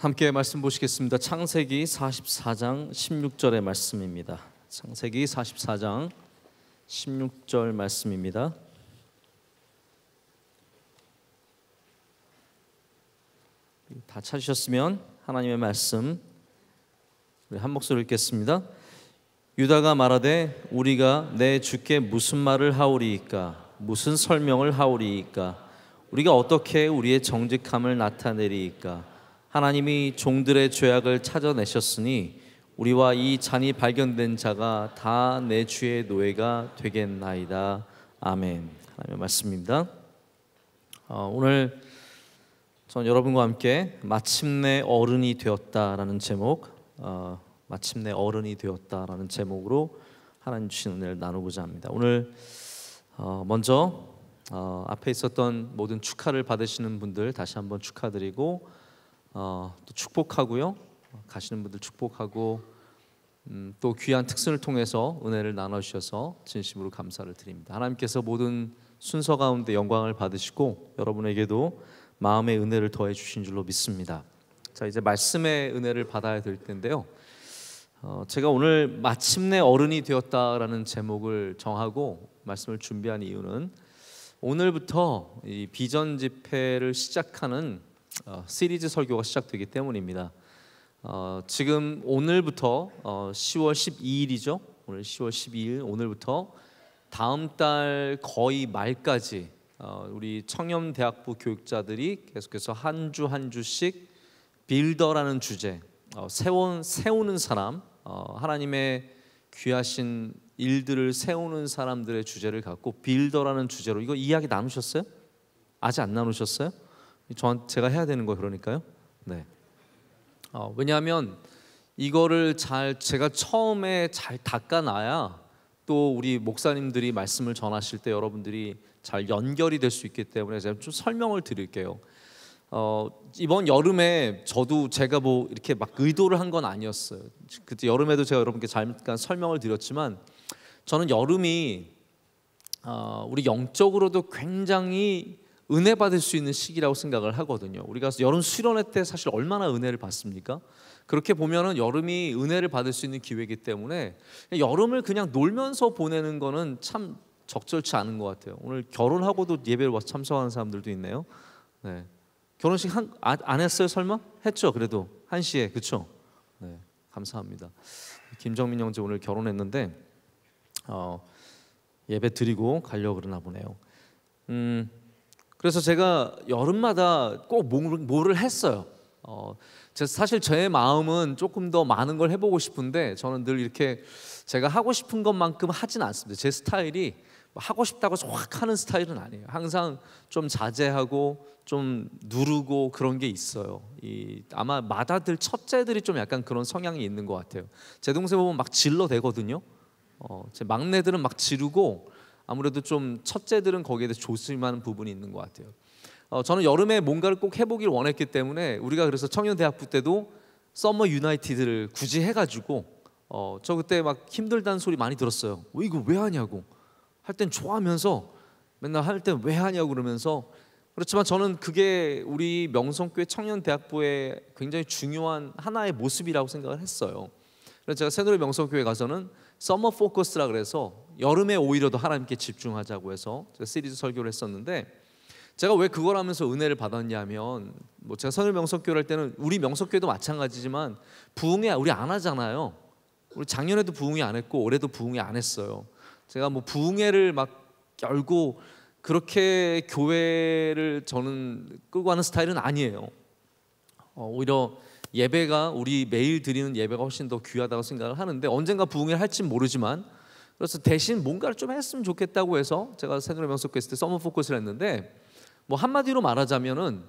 함께 말씀 보시겠습니다. 창세기 44장 16절의 말씀입니다. 창세기 44장 16절 말씀입니다. 다 찾으셨으면 하나님의 말씀 우리 한 목소리 읽겠습니다. 유다가 말하되 우리가 내 주께 무슨 말을 하오리이까? 무슨 설명을 하오리이까? 우리가 어떻게 우리의 정직함을 나타내리이까? 하나님이 종들의 죄악을 찾아내셨으니 우리와 이 잔이 발견된 자가 다 내 주의 노예가 되겠나이다. 아멘. 하나님의 말씀입니다. 오늘 전 여러분과 함께 마침내 어른이 되었다라는 제목, 마침내 어른이 되었다라는 제목으로 하나님 주신 은혜를 나누고자 합니다. 오늘 먼저 앞에 있었던 모든 축하를 받으시는 분들 다시 한번 축하드리고 또 축복하고요. 가시는 분들 축복하고 또 귀한 특선을 통해서 은혜를 나눠주셔서 진심으로 감사를 드립니다. 하나님께서 모든 순서 가운데 영광을 받으시고 여러분에게도 마음의 은혜를 더해 주신 줄로 믿습니다. 자, 이제 말씀의 은혜를 받아야 될 텐데요. 제가 오늘 마침내 어른이 되었다라는 제목을 정하고 말씀을 준비한 이유는 오늘부터 이 비전 집회를 시작하는 시리즈 설교가 시작되기 때문입니다. 지금 오늘부터 10월 12일이죠. 오늘 10월 12일 오늘부터 다음 달 거의 말까지 우리 청년대학부 교육자들이 계속해서 한 주 한 주씩 빌더라는 주제, 세우는 사람, 하나님의 귀하신 일들을 세우는 사람들의 주제를 갖고 빌더라는 주제로 이거 이야기 나누셨어요? 아직 안 나누셨어요? 제가 해야 되는 거예요, 그러니까요. 네. 왜냐하면 이거를 제가 처음에 잘 닦아놔야 또 우리 목사님들이 말씀을 전하실 때 여러분들이 잘 연결이 될 수 있기 때문에 제가 좀 설명을 드릴게요. 이번 여름에 제가 뭐 이렇게 막 의도를 한 건 아니었어요. 그때 여름에도 제가 여러분께 잠깐 설명을 드렸지만 저는 여름이 우리 영적으로도 굉장히 은혜 받을 수 있는 시기라고 생각을 하거든요. 우리가 여름 수련회 때 사실 얼마나 은혜를 받습니까? 그렇게 보면은 여름이 은혜를 받을 수 있는 기회이기 때문에 여름을 그냥 놀면서 보내는 거는 참 적절치 않은 것 같아요. 오늘 결혼하고도 예배를 와서 참석하는 사람들도 있네요. 네. 결혼식 안 했어요? 설마? 했죠. 그래도 1시에 그렇죠? 네, 감사합니다. 김정민 형제 오늘 결혼했는데 예배 드리고 가려고 그러나 보네요. 그래서 제가 여름마다 꼭 뭐를 했어요. 사실 제 마음은 조금 더 많은 걸 해보고 싶은데 저는 늘 이렇게 제가 하고 싶은 것만큼 하진 않습니다. 제 스타일이 하고 싶다고 확 하는 스타일은 아니에요. 항상 좀 자제하고 좀 누르고 그런 게 있어요. 아마 마다들 첫째들이 좀 약간 그런 성향이 있는 것 같아요. 제 동생 보면 막 질러대거든요. 제 막내들은 막 지르고 아무래도 좀 첫째들은 거기에 대해서 조심하는 부분이 있는 것 같아요. 저는 여름에 뭔가를 꼭 해보길 원했기 때문에 우리가 그래서 청년대학부 때도 서머 유나이티드를 굳이 해가지고 저 그때 막 힘들다는 소리 많이 들었어요. 이거 왜 하냐고. 할 땐 좋아하면서 맨날 할 땐 왜 하냐고 그러면서. 그렇지만 저는 그게 우리 명성교회 청년대학부의 굉장히 중요한 하나의 모습이라고 생각을 했어요. 그래서 제가 새노래 명성교회 가서는 서머 포커스라 그래서 여름에 오히려 더 하나님께 집중하자고 해서 제가 시리즈 설교를 했었는데 제가 왜 그걸 하면서 은혜를 받았냐면 제가 새노래 명성교회 할 때는 우리 명성교회도 마찬가지지만 부흥회 우리 안 하잖아요. 우리 작년에도 부흥회 안 했고 올해도 부흥회 안 했어요. 제가 부흥회를 막 열고 그렇게 교회를 저는 끌고 가는 스타일은 아니에요. 오히려 예배가 우리 매일 드리는 예배가 훨씬 더 귀하다고 생각을 하는데 언젠가 부흥회를 할진 모르지만 그래서 대신 뭔가를 좀 했으면 좋겠다고 해서 제가 새노래 명석회 했을 때 서머 포커스를 했는데 한마디로 말하자면은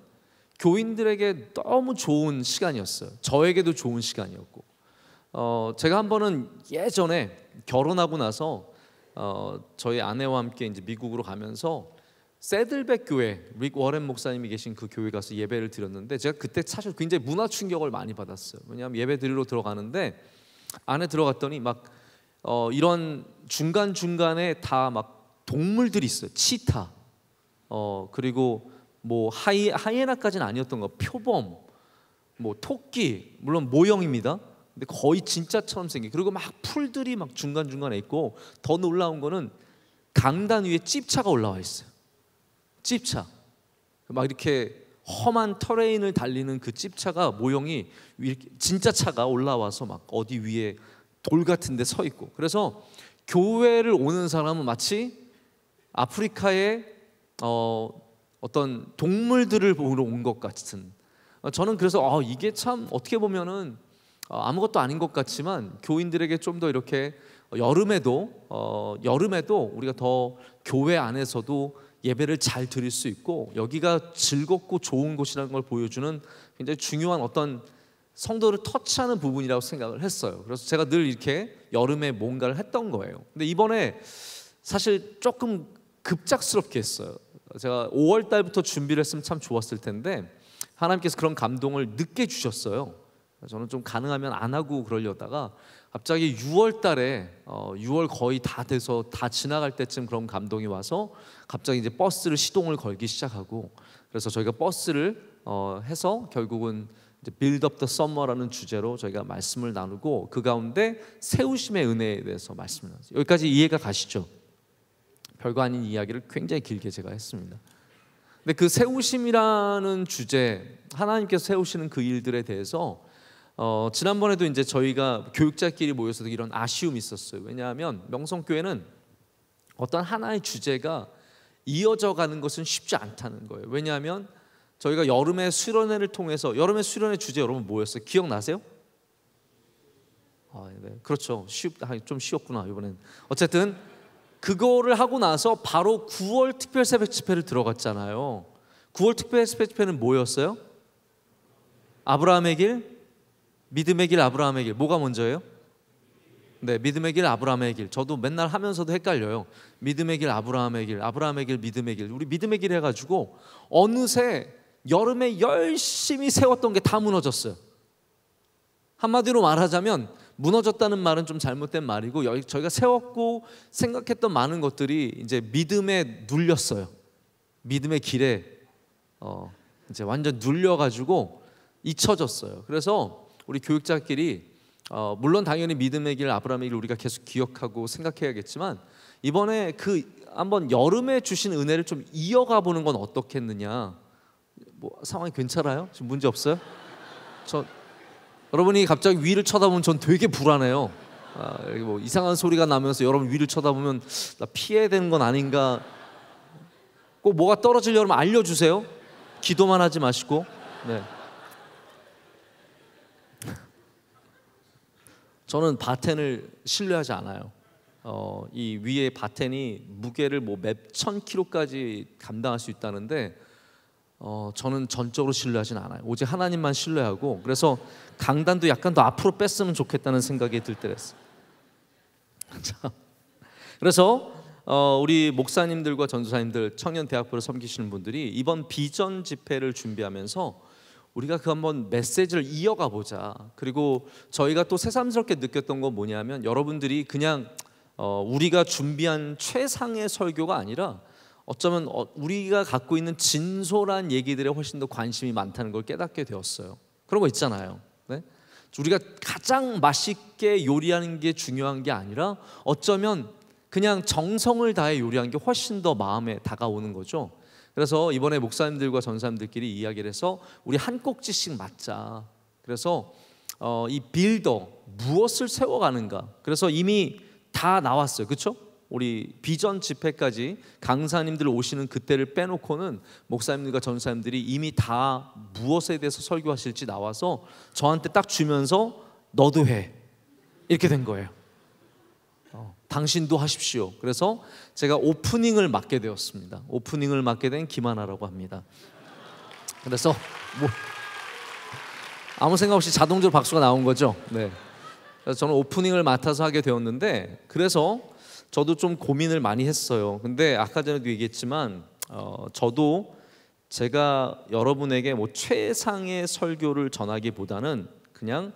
교인들에게 너무 좋은 시간이었어요. 저에게도 좋은 시간이었고 제가 한 번은 예전에 결혼하고 나서 저희 아내와 함께 이제 미국으로 가면서 새들백 교회 릭 워렌 목사님이 계신 그 교회 가서 예배를 드렸는데 제가 그때 사실 굉장히 문화 충격을 많이 받았어요. 왜냐하면 예배 드리러 들어가는데 안에 들어갔더니 막 이런 중간중간에 다 막 동물들이 있어요. 치타 그리고 뭐 하이에나까지는 아니었던 거, 표범, 뭐 토끼, 물론 모형입니다. 근데 거의 진짜처럼 생긴. 그리고 막 풀들이 막 중간중간에 있고, 더 놀라운 거는 강단 위에 찝차가 올라와 있어요. 찝차. 막 이렇게 험한 터레인을 달리는 그 찝차가 모형이 진짜 차가 올라와서 막 어디 위에 돌 같은 데 서 있고, 그래서 교회를 오는 사람은 마치 아프리카의 어떤 동물들을 보러 온 것 같은, 저는 그래서 이게 참 어떻게 보면은 아무것도 아닌 것 같지만 교인들에게 좀 더 이렇게 여름에도 우리가 더 교회 안에서도 예배를 잘 드릴 수 있고 여기가 즐겁고 좋은 곳이라는 걸 보여주는 굉장히 중요한 어떤 성도를 터치하는 부분이라고 생각을 했어요. 그래서 제가 늘 이렇게 여름에 뭔가를 했던 거예요. 근데 이번에 사실 조금 급작스럽게 했어요. 제가 5월 달부터 준비를 했으면 참 좋았을 텐데 하나님께서 그런 감동을 늦게 주셨어요. 저는 좀 가능하면 안 하고 그러려다가 갑자기 6월 달에 6월 거의 다 돼서 다 지나갈 때쯤 그런 감동이 와서 갑자기 이제 버스를 시동을 걸기 시작하고, 그래서 저희가 버스를 해서 결국은 이제 Build Up the Summer라는 주제로 저희가 말씀을 나누고 그 가운데 세우심의 은혜에 대해서 말씀을 나눴어요. 여기까지 이해가 가시죠? 별거 아닌 이야기를 굉장히 길게 제가 했습니다. 근데 그 세우심이라는 주제, 하나님께서 세우시는 그 일들에 대해서 지난번에도 이제 저희가 교육자끼리 모여서 이런 아쉬움이 있었어요. 왜냐하면 명성교회는 어떤 하나의 주제가 이어져 가는 것은 쉽지 않다는 거예요. 왜냐하면 저희가 여름의 수련회를 통해서, 여름의 수련회 주제 여러분 뭐였어요? 기억나세요? 네. 그렇죠. 좀 쉬웠구나 이번엔. 어쨌든 그거를 하고 나서 바로 9월 특별 새벽 집회를 들어갔잖아요. 9월 특별 새벽 집회는 뭐였어요? 아브라함의 길, 믿음의 길, 아브라함의 길. 뭐가 먼저예요? 네, 믿음의 길, 아브라함의 길. 저도 맨날 하면서도 헷갈려요. 믿음의 길, 아브라함의 길, 아브라함의 길, 믿음의 길. 우리 믿음의 길 해가지고 어느새 여름에 열심히 세웠던 게 다 무너졌어요. 한마디로 말하자면 무너졌다는 말은 좀 잘못된 말이고, 저희가 세웠고 생각했던 많은 것들이 이제 믿음에 눌렸어요. 믿음의 길에 이제 완전 눌려가지고 잊혀졌어요. 그래서 우리 교육자끼리 물론 당연히 믿음의 길, 아브라함의 길 우리가 계속 기억하고 생각해야겠지만 이번에 한번 여름에 주신 은혜를 좀 이어가 보는 건 어떻겠느냐. 뭐 상황이 괜찮아요? 지금 문제 없어요? 여러분이 갑자기 위를 쳐다보면 전 되게 불안해요. 뭐 이상한 소리가 나면서 여러분 위를 쳐다보면 나 피해야 되는 건 아닌가. 꼭 뭐가 떨어지려면 알려주세요. 기도만 하지 마시고. 네. 저는 바텐을 신뢰하지 않아요. 이 위에 바텐이 무게를 뭐 몇천 킬로까지 감당할 수 있다는데 저는 전적으로 신뢰하진 않아요. 오직 하나님만 신뢰하고, 그래서 강단도 약간 더 앞으로 뺐으면 좋겠다는 생각이 들 때가 있어요. 그래서 우리 목사님들과 전도사님들, 청년 대학부를 섬기시는 분들이 이번 비전 집회를 준비하면서 우리가 그 한번 메시지를 이어가 보자. 그리고 저희가 또 새삼스럽게 느꼈던 건 뭐냐면 여러분들이 그냥 우리가 준비한 최상의 설교가 아니라 어쩌면 우리가 갖고 있는 진솔한 얘기들에 훨씬 더 관심이 많다는 걸 깨닫게 되었어요. 그런 거 있잖아요. 네? 우리가 가장 맛있게 요리하는 게 중요한 게 아니라 어쩌면 그냥 정성을 다해 요리하는 게 훨씬 더 마음에 다가오는 거죠. 그래서 이번에 목사님들과 전사님들끼리 이야기를 해서 우리 한 꼭지씩 맞자. 그래서 이 빌더 무엇을 세워가는가. 그래서 이미 다 나왔어요. 그렇죠? 우리 비전 집회까지 강사님들 오시는 그때를 빼놓고는 목사님들과 전사님들이 이미 다 무엇에 대해서 설교하실지 나와서 저한테 딱 주면서 너도 해. 이렇게 된 거예요. 당신도 하십시오. 그래서 제가 오프닝을 맡게 되었습니다. 오프닝을 맡게 된 김하나라고 합니다. 그래서 뭐 아무 생각 없이 자동적으로 박수가 나온 거죠. 네. 그래서 저는 오프닝을 맡아서 하게 되었는데, 그래서 저도 좀 고민을 많이 했어요. 근데 아까 전에도 얘기했지만 저도 제가 여러분에게 뭐 최상의 설교를 전하기보다는 그냥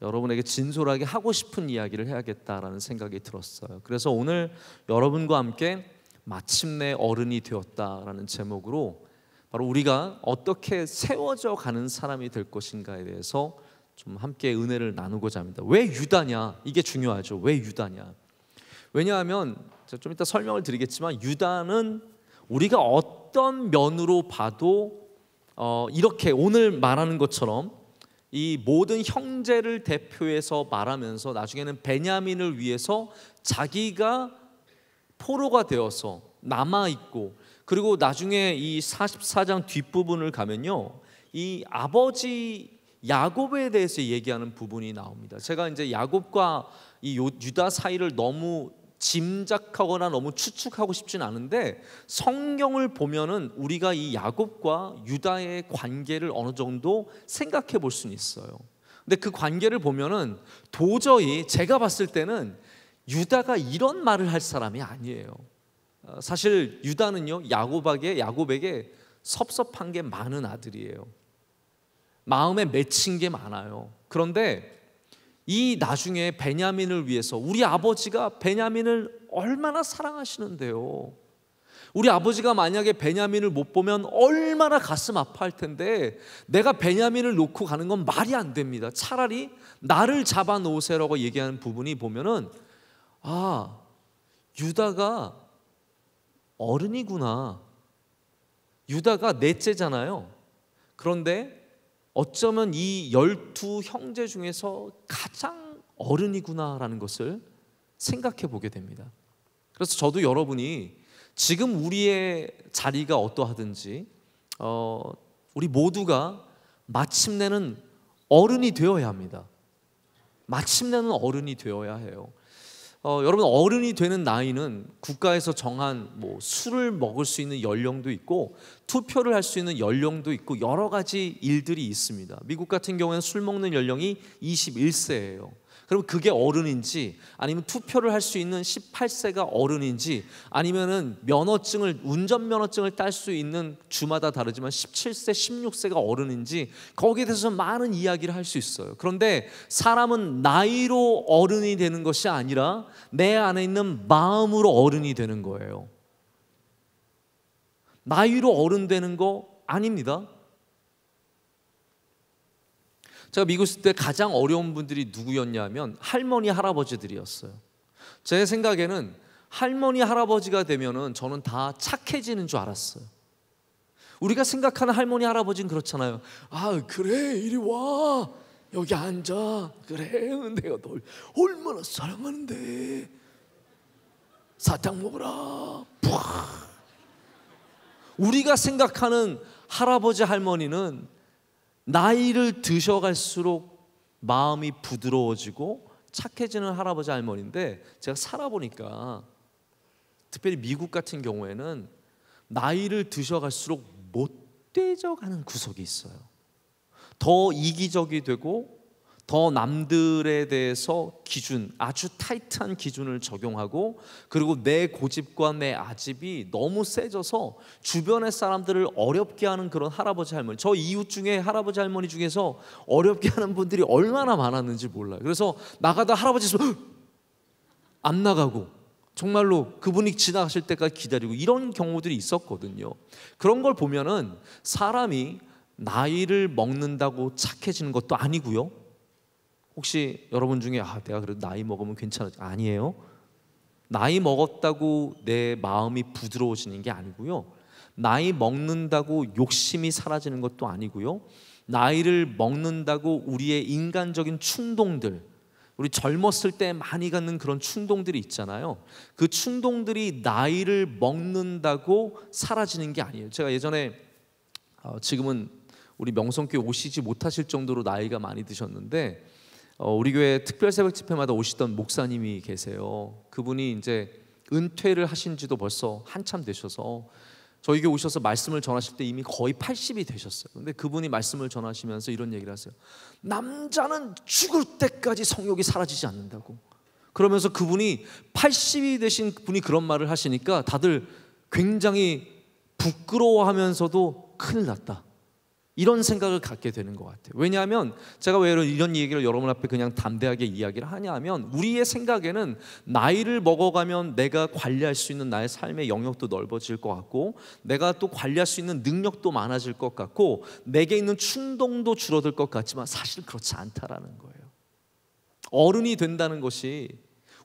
여러분에게 진솔하게 하고 싶은 이야기를 해야겠다라는 생각이 들었어요. 그래서 오늘 여러분과 함께 마침내 어른이 되었다라는 제목으로 바로 우리가 어떻게 세워져 가는 사람이 될 것인가에 대해서 좀 함께 은혜를 나누고자 합니다. 왜 유다냐? 이게 중요하죠. 왜 유다냐? 왜냐하면 좀 이따 설명을 드리겠지만 유다는 우리가 어떤 면으로 봐도 이렇게 오늘 말하는 것처럼 이 모든 형제를 대표해서 말하면서 나중에는 베냐민을 위해서 자기가 포로가 되어서 남아있고, 그리고 나중에 이 44장 뒷부분을 가면요, 이 아버지 야곱에 대해서 얘기하는 부분이 나옵니다. 제가 이제 야곱과 이 유다 사이를 너무 짐작하거나 너무 추측하고 싶진 않은데, 성경을 보면은 우리가 이 야곱과 유다의 관계를 어느 정도 생각해 볼 수는 있어요. 근데 그 관계를 보면은 도저히 제가 봤을 때는 유다가 이런 말을 할 사람이 아니에요. 사실 유다는요, 야곱에게 섭섭한 게 많은 아들이에요. 마음에 맺힌 게 많아요. 그런데 이 나중에 베냐민을 위해서, 우리 아버지가 베냐민을 얼마나 사랑하시는데요. 우리 아버지가 만약에 베냐민을 못 보면 얼마나 가슴 아파할 텐데, 내가 베냐민을 놓고 가는 건 말이 안 됩니다. 차라리 나를 잡아 놓으세요라고 얘기하는 부분이 보면은, 아, 유다가 어른이구나. 유다가 넷째잖아요. 그런데 어쩌면 이 12 형제 중에서 가장 어른이구나라는 것을 생각해 보게 됩니다. 그래서 저도 여러분이 지금 우리의 자리가 어떠하든지 우리 모두가 마침내는 어른이 되어야 합니다. 마침내는 어른이 되어야 해요. 여러분, 어른이 되는 나이는 국가에서 정한 술을 먹을 수 있는 연령도 있고 투표를 할 수 있는 연령도 있고 여러 가지 일들이 있습니다. 미국 같은 경우에는 술 먹는 연령이 21세예요. 그럼 그게 어른인지, 아니면 투표를 할 수 있는 18세가 어른인지, 아니면은 운전면허증을 딸 수 있는 주마다 다르지만 17세, 16세가 어른인지, 거기에 대해서 많은 이야기를 할 수 있어요. 그런데 사람은 나이로 어른이 되는 것이 아니라 내 안에 있는 마음으로 어른이 되는 거예요. 나이로 어른 되는 거 아닙니다. 제가 미국 있을 때 가장 어려운 분들이 누구였냐면 할머니, 할아버지들이었어요. 제 생각에는 할머니, 할아버지가 되면은 저는 다 착해지는 줄 알았어요. 우리가 생각하는 할머니, 할아버지는 그렇잖아요. 아, 그래, 이리 와, 여기 앉아. 그래, 내가 널 얼마나 사랑하는데. 사탕 먹어라. 우리가 생각하는 할아버지, 할머니는 나이를 드셔갈수록 마음이 부드러워지고 착해지는 할아버지, 할머니인데, 제가 살아보니까 특별히 미국 같은 경우에는 나이를 드셔갈수록 못돼져가는 구석이 있어요. 더 이기적이 되고 더 남들에 대해서 아주 타이트한 기준을 적용하고, 그리고 내 고집과 내 아집이 너무 세져서 주변의 사람들을 어렵게 하는 그런 할아버지, 할머니. 저 이웃 중에 할아버지, 할머니 중에서 어렵게 하는 분들이 얼마나 많았는지 몰라요. 그래서 나가다 할아버지 있으면 안 나가고 정말로 그분이 지나가실 때까지 기다리고, 이런 경우들이 있었거든요. 그런 걸 보면은 사람이 나이를 먹는다고 착해지는 것도 아니고요. 혹시 여러분 중에 내가 그래도 나이 먹으면 괜찮아? 아니에요. 나이 먹었다고 내 마음이 부드러워지는 게 아니고요. 나이 먹는다고 욕심이 사라지는 것도 아니고요. 나이를 먹는다고 우리의 인간적인 충동들, 우리 젊었을 때 많이 갖는 그런 충동들이 있잖아요. 그 충동들이 나이를 먹는다고 사라지는 게 아니에요. 제가 예전에 지금은 우리 명성교회 오시지 못하실 정도로 나이가 많이 드셨는데, 우리 교회 특별 새벽 집회마다 오시던 목사님이 계세요. 그분이 이제 은퇴를 하신 지도 벌써 한참 되셔서 저희 교회 오셔서 말씀을 전하실 때 이미 거의 80이 되셨어요. 근데 그분이 말씀을 전하시면서 이런 얘기를 하세요. 남자는 죽을 때까지 성욕이 사라지지 않는다고. 그러면서 그분이 80이 되신 분이 그런 말을 하시니까 다들 굉장히 부끄러워하면서도 큰일 났다, 이런 생각을 갖게 되는 것 같아요. 왜냐하면 제가 왜 이런 얘기를 여러분 앞에 그냥 담대하게 이야기를 하냐 하면, 우리의 생각에는 나이를 먹어가면 내가 관리할 수 있는 나의 삶의 영역도 넓어질 것 같고, 내가 또 관리할 수 있는 능력도 많아질 것 같고, 내게 있는 충동도 줄어들 것 같지만 사실 그렇지 않다라는 거예요. 어른이 된다는 것이,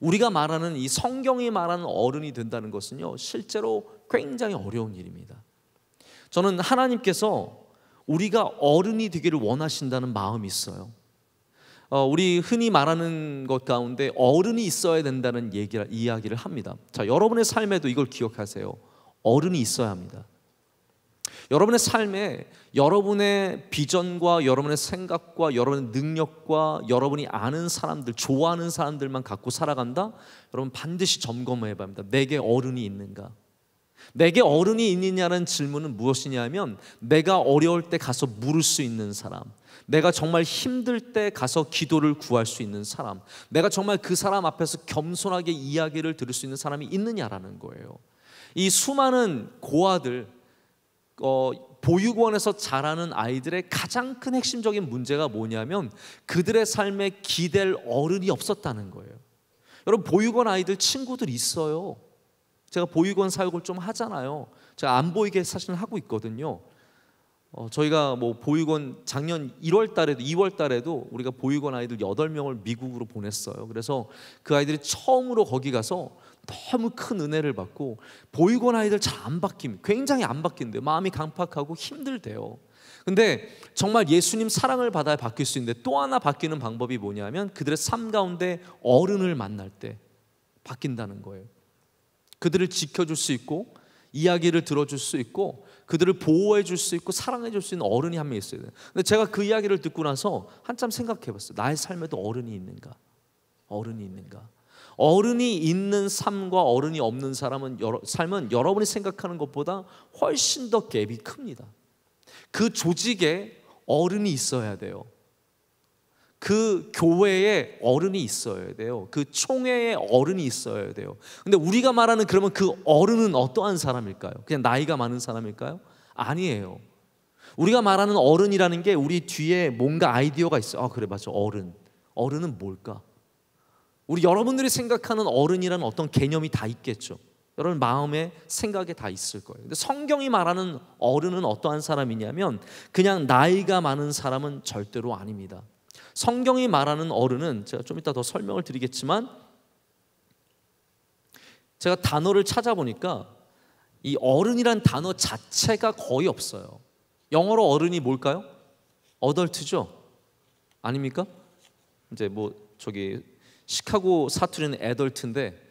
우리가 말하는 이 성경이 말하는 어른이 된다는 것은요, 실제로 굉장히 어려운 일입니다. 저는 하나님께서 우리가 어른이 되기를 원하신다는 마음이 있어요. 우리 흔히 말하는 것 가운데 어른이 있어야 된다는 이야기를 합니다. 자, 여러분의 삶에도 이걸 기억하세요. 어른이 있어야 합니다. 여러분의 삶에 여러분의 비전과 여러분의 생각과 여러분의 능력과 여러분이 아는 사람들, 좋아하는 사람들만 갖고 살아간다? 여러분 반드시 점검해야 합니다. 내게 어른이 있는가? 내게 어른이 있느냐는 질문은 무엇이냐면, 내가 어려울 때 가서 물을 수 있는 사람, 내가 정말 힘들 때 가서 기도를 구할 수 있는 사람, 내가 정말 그 사람 앞에서 겸손하게 이야기를 들을 수 있는 사람이 있느냐라는 거예요. 이 수많은 고아들, 보육원에서 자라는 아이들의 가장 큰 핵심적인 문제가 뭐냐면, 그들의 삶에 기댈 어른이 없었다는 거예요. 여러분, 보육원 아이들 친구들 있어요. 제가 보육원 사역을 좀 하잖아요. 제가 안 보이게 사실은 하고 있거든요. 저희가 뭐 보육원 작년 1월 달에도 2월 달에도 우리가 보육원 아이들 8명을 미국으로 보냈어요. 그래서 그 아이들이 처음으로 거기 가서 너무 큰 은혜를 받고, 보육원 아이들 잘 안 바뀝니다. 굉장히 안 바뀐대요. 마음이 강팍하고 힘들대요. 근데 정말 예수님 사랑을 받아야 바뀔 수 있는데, 또 하나 바뀌는 방법이 뭐냐면, 그들의 삶 가운데 어른을 만날 때 바뀐다는 거예요. 그들을 지켜줄 수 있고, 이야기를 들어줄 수 있고, 그들을 보호해 줄 수 있고, 사랑해 줄 수 있는 어른이 한 명 있어야 돼요. 근데 제가 그 이야기를 듣고 나서 한참 생각해 봤어요. 나의 삶에도 어른이 있는가? 어른이 있는가? 어른이 있는 삶과 어른이 없는 삶은 여러분이 생각하는 것보다 훨씬 더 갭이 큽니다. 그 조직에 어른이 있어야 돼요. 그 교회에 어른이 있어야 돼요. 그 총회에 어른이 있어야 돼요. 근데 우리가 말하는, 그러면 그 어른은 어떠한 사람일까요? 그냥 나이가 많은 사람일까요? 아니에요. 우리가 말하는 어른이라는 게 우리 뒤에 뭔가 아이디어가 있어요. 그래, 맞아, 어른. 어른은 뭘까? 여러분들이 생각하는 어른이라는 어떤 개념이 다 있겠죠. 여러분 마음에 생각에 다 있을 거예요. 근데 성경이 말하는 어른은 어떠한 사람이냐면, 그냥 나이가 많은 사람은 절대로 아닙니다. 성경이 말하는 어른은, 제가 좀 이따 더 설명을 드리겠지만, 제가 단어를 찾아보니까 이 어른이란 단어 자체가 거의 없어요. 영어로 어른이 뭘까요? 어덜트죠? 아닙니까? 이제 시카고 사투리는 애덜트인데,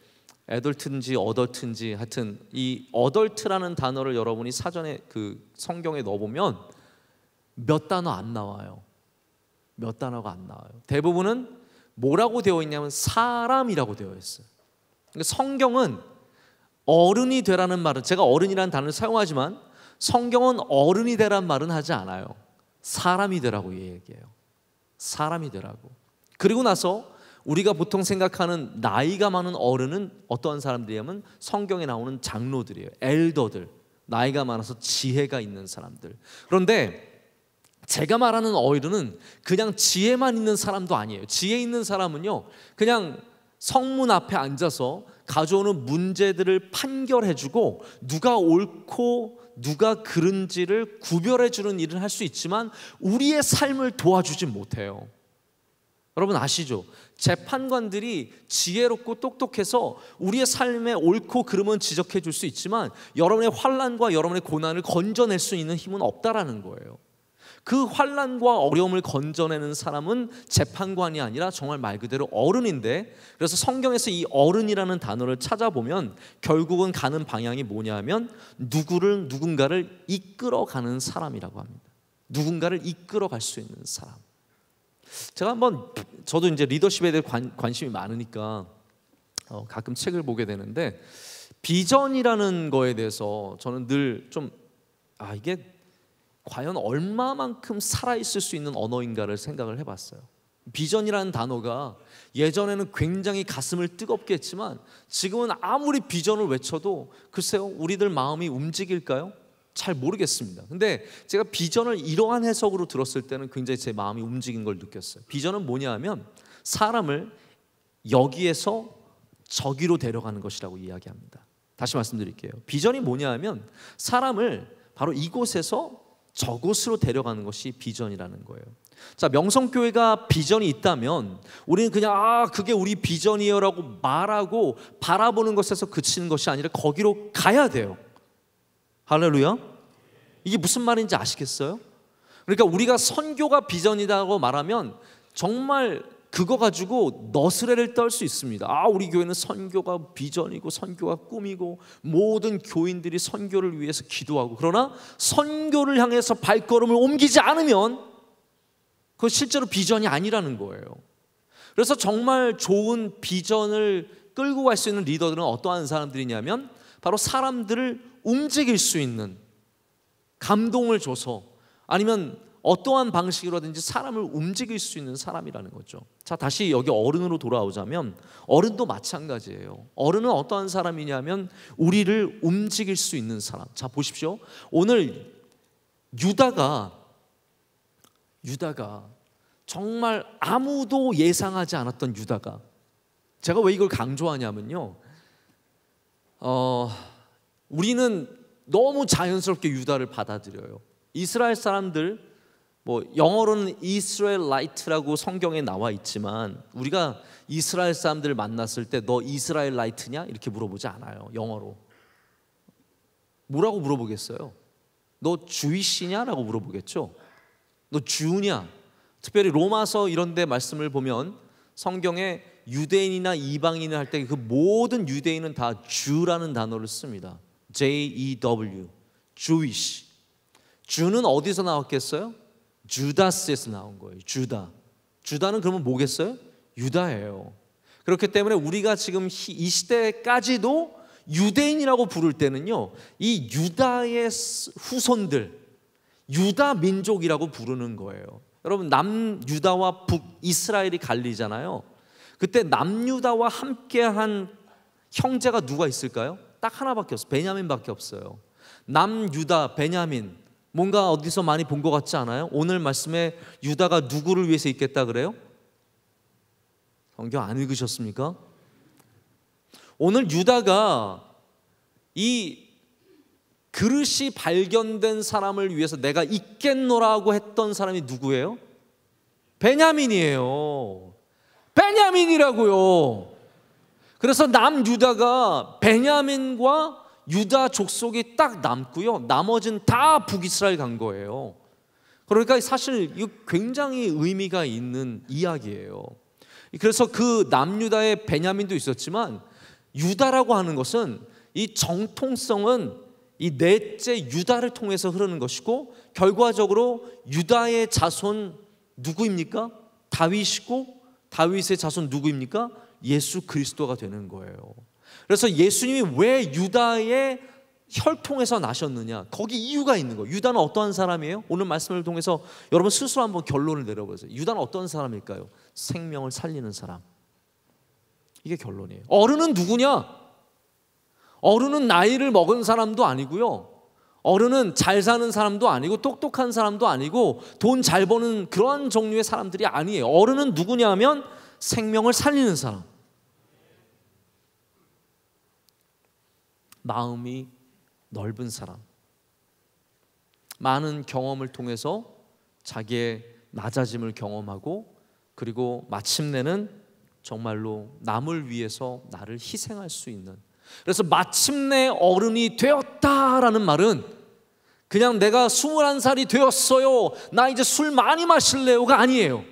애덜트인지 어덜트인지 하여튼 이 어덜트라는 단어를 여러분이 사전에 그 성경에 넣어보면 몇 단어 안 나와요. 몇 단어가 안 나와요. 대부분은 뭐라고 되어 있냐면 사람이라고 되어 있어요. 그러니까 성경은 어른이 되라는 말은, 제가 어른이라는 단어를 사용하지만 성경은 어른이 되라는 말은 하지 않아요. 사람이 되라고 얘기해요. 사람이 되라고. 그리고 나서 우리가 보통 생각하는 나이가 많은 어른은 어떠한 사람들이냐면, 성경에 나오는 장로들이에요. 엘더들, 나이가 많아서 지혜가 있는 사람들. 그런데 제가 말하는 어른은 그냥 지혜만 있는 사람도 아니에요. 지혜 있는 사람은요, 그냥 성문 앞에 앉아서 가져오는 문제들을 판결해주고, 누가 옳고 누가 그른지를 구별해주는 일을 할 수 있지만 우리의 삶을 도와주진 못해요. 여러분 아시죠? 재판관들이 지혜롭고 똑똑해서 우리의 삶에 옳고 그름은 지적해 줄 수 있지만, 여러분의 환난과 여러분의 고난을 건져낼 수 있는 힘은 없다라는 거예요. 그 환난과 어려움을 건져내는 사람은 재판관이 아니라 정말 말 그대로 어른인데, 그래서 성경에서 이 어른이라는 단어를 찾아보면 결국은 가는 방향이 뭐냐면, 누군가를 이끌어가는 사람이라고 합니다. 누군가를 이끌어갈 수 있는 사람. 제가 저도 이제 리더십에 대해 관심이 많으니까 가끔 책을 보게 되는데, 비전이라는 거에 대해서 저는 늘 좀 이게 과연 얼마만큼 살아있을 수 있는 언어인가를 생각을 해봤어요. 비전이라는 단어가 예전에는 굉장히 가슴을 뜨겁게 했지만, 지금은 아무리 비전을 외쳐도 글쎄요, 우리들 마음이 움직일까요? 잘 모르겠습니다. 근데 제가 비전을 이러한 해석으로 들었을 때는 굉장히 제 마음이 움직인 걸 느꼈어요. 비전은 뭐냐 하면 사람을 여기에서 저기로 데려가는 것이라고 이야기합니다. 다시 말씀드릴게요. 비전이 뭐냐 하면 사람을 바로 이곳에서 저곳으로 데려가는 것이 비전이라는 거예요. 자, 명성교회가 비전이 있다면 우리는 그냥 그게 우리 비전이에요 라고 말하고 바라보는 것에서 그치는 것이 아니라 거기로 가야 돼요. 할렐루야. 이게 무슨 말인지 아시겠어요? 그러니까 우리가 선교가 비전이라고 말하면 정말 그거 가지고 너스레를 떨 수 있습니다. 우리 교회는 선교가 비전이고 선교가 꿈이고 모든 교인들이 선교를 위해서 기도하고, 그러나 선교를 향해서 발걸음을 옮기지 않으면 그건 실제로 비전이 아니라는 거예요. 그래서 정말 좋은 비전을 끌고 갈 수 있는 리더들은 어떠한 사람들이냐면 바로 사람들을 움직일 수 있는, 감동을 줘서 아니면 어떠한 방식으로든지 사람을 움직일 수 있는 사람이라는 거죠. 자, 다시 여기 어른으로 돌아오자면 어른도 마찬가지예요. 어른은 어떠한 사람이냐면 우리를 움직일 수 있는 사람. 자, 보십시오. 오늘 유다가 정말 아무도 예상하지 않았던 유다가, 제가 왜 이걸 강조하냐면요, 우리는 너무 자연스럽게 유다를 받아들여요. 이스라엘 사람들, 영어로는 이스라엘라이트라고 성경에 나와 있지만 우리가 이스라엘 사람들을 만났을 때 너 이스라엘라이트냐? 이렇게 물어보지 않아요. 영어로 뭐라고 물어보겠어요? 너 주이시냐? 라고 물어보겠죠. 너 주냐? 특별히 로마서 이런 데 말씀을 보면 성경에 유대인이나 이방인을 할 때 그 모든 유대인은 다 주라는 단어를 씁니다. J-E-W, Jewish. 주는 어디서 나왔겠어요? 주다스에서 나온 거예요. 주다는 그러면 뭐겠어요? 유다예요. 그렇기 때문에 우리가 지금 이 시대까지도 유대인이라고 부를 때는요, 이 유다의 후손들, 유다 민족이라고 부르는 거예요. 여러분, 남유다와 북이스라엘이 갈리잖아요. 그때 남유다와 함께한 형제가 누가 있을까요? 딱 하나밖에 없어요. 베냐민밖에 없어요. 남유다, 베냐민, 뭔가 어디서 많이 본 것 같지 않아요? 오늘 말씀에 유다가 누구를 위해서 있겠다 그래요? 성경 안 읽으셨습니까? 오늘 유다가 이 그릇이 발견된 사람을 위해서 내가 있겠노라고 했던 사람이 누구예요? 베냐민이에요. 베냐민이라고요. 그래서 남유다가 베냐민과 유다 족속이 딱 남고요, 나머지는 다 북이스라엘 간 거예요. 그러니까 사실 이거 굉장히 의미가 있는 이야기예요. 그래서 그 남유다의 베냐민도 있었지만 유다라고 하는 것은 이 정통성은 이 넷째 유다를 통해서 흐르는 것이고, 결과적으로 유다의 자손 누구입니까? 다윗이고, 다윗의 자손 누구입니까? 예수 그리스도가 되는 거예요. 그래서 예수님이 왜 유다의 혈통에서 나셨느냐, 거기 이유가 있는 거예요. 유다는 어떠한 사람이에요? 오늘 말씀을 통해서 여러분 스스로 한번 결론을 내려보세요. 유다는 어떤 사람일까요? 생명을 살리는 사람. 이게 결론이에요. 어른은 누구냐? 어른은 나이를 먹은 사람도 아니고요, 어른은 잘 사는 사람도 아니고 똑똑한 사람도 아니고 돈 잘 버는 그런 종류의 사람들이 아니에요. 어른은 누구냐 하면 생명을 살리는 사람, 마음이 넓은 사람, 많은 경험을 통해서 자기의 낮아짐을 경험하고, 그리고 마침내는 정말로 남을 위해서 나를 희생할 수 있는. 그래서 마침내 어른이 되었다라는 말은 그냥 내가 21살이 되었어요, 나 이제 술 많이 마실래요가 아니에요.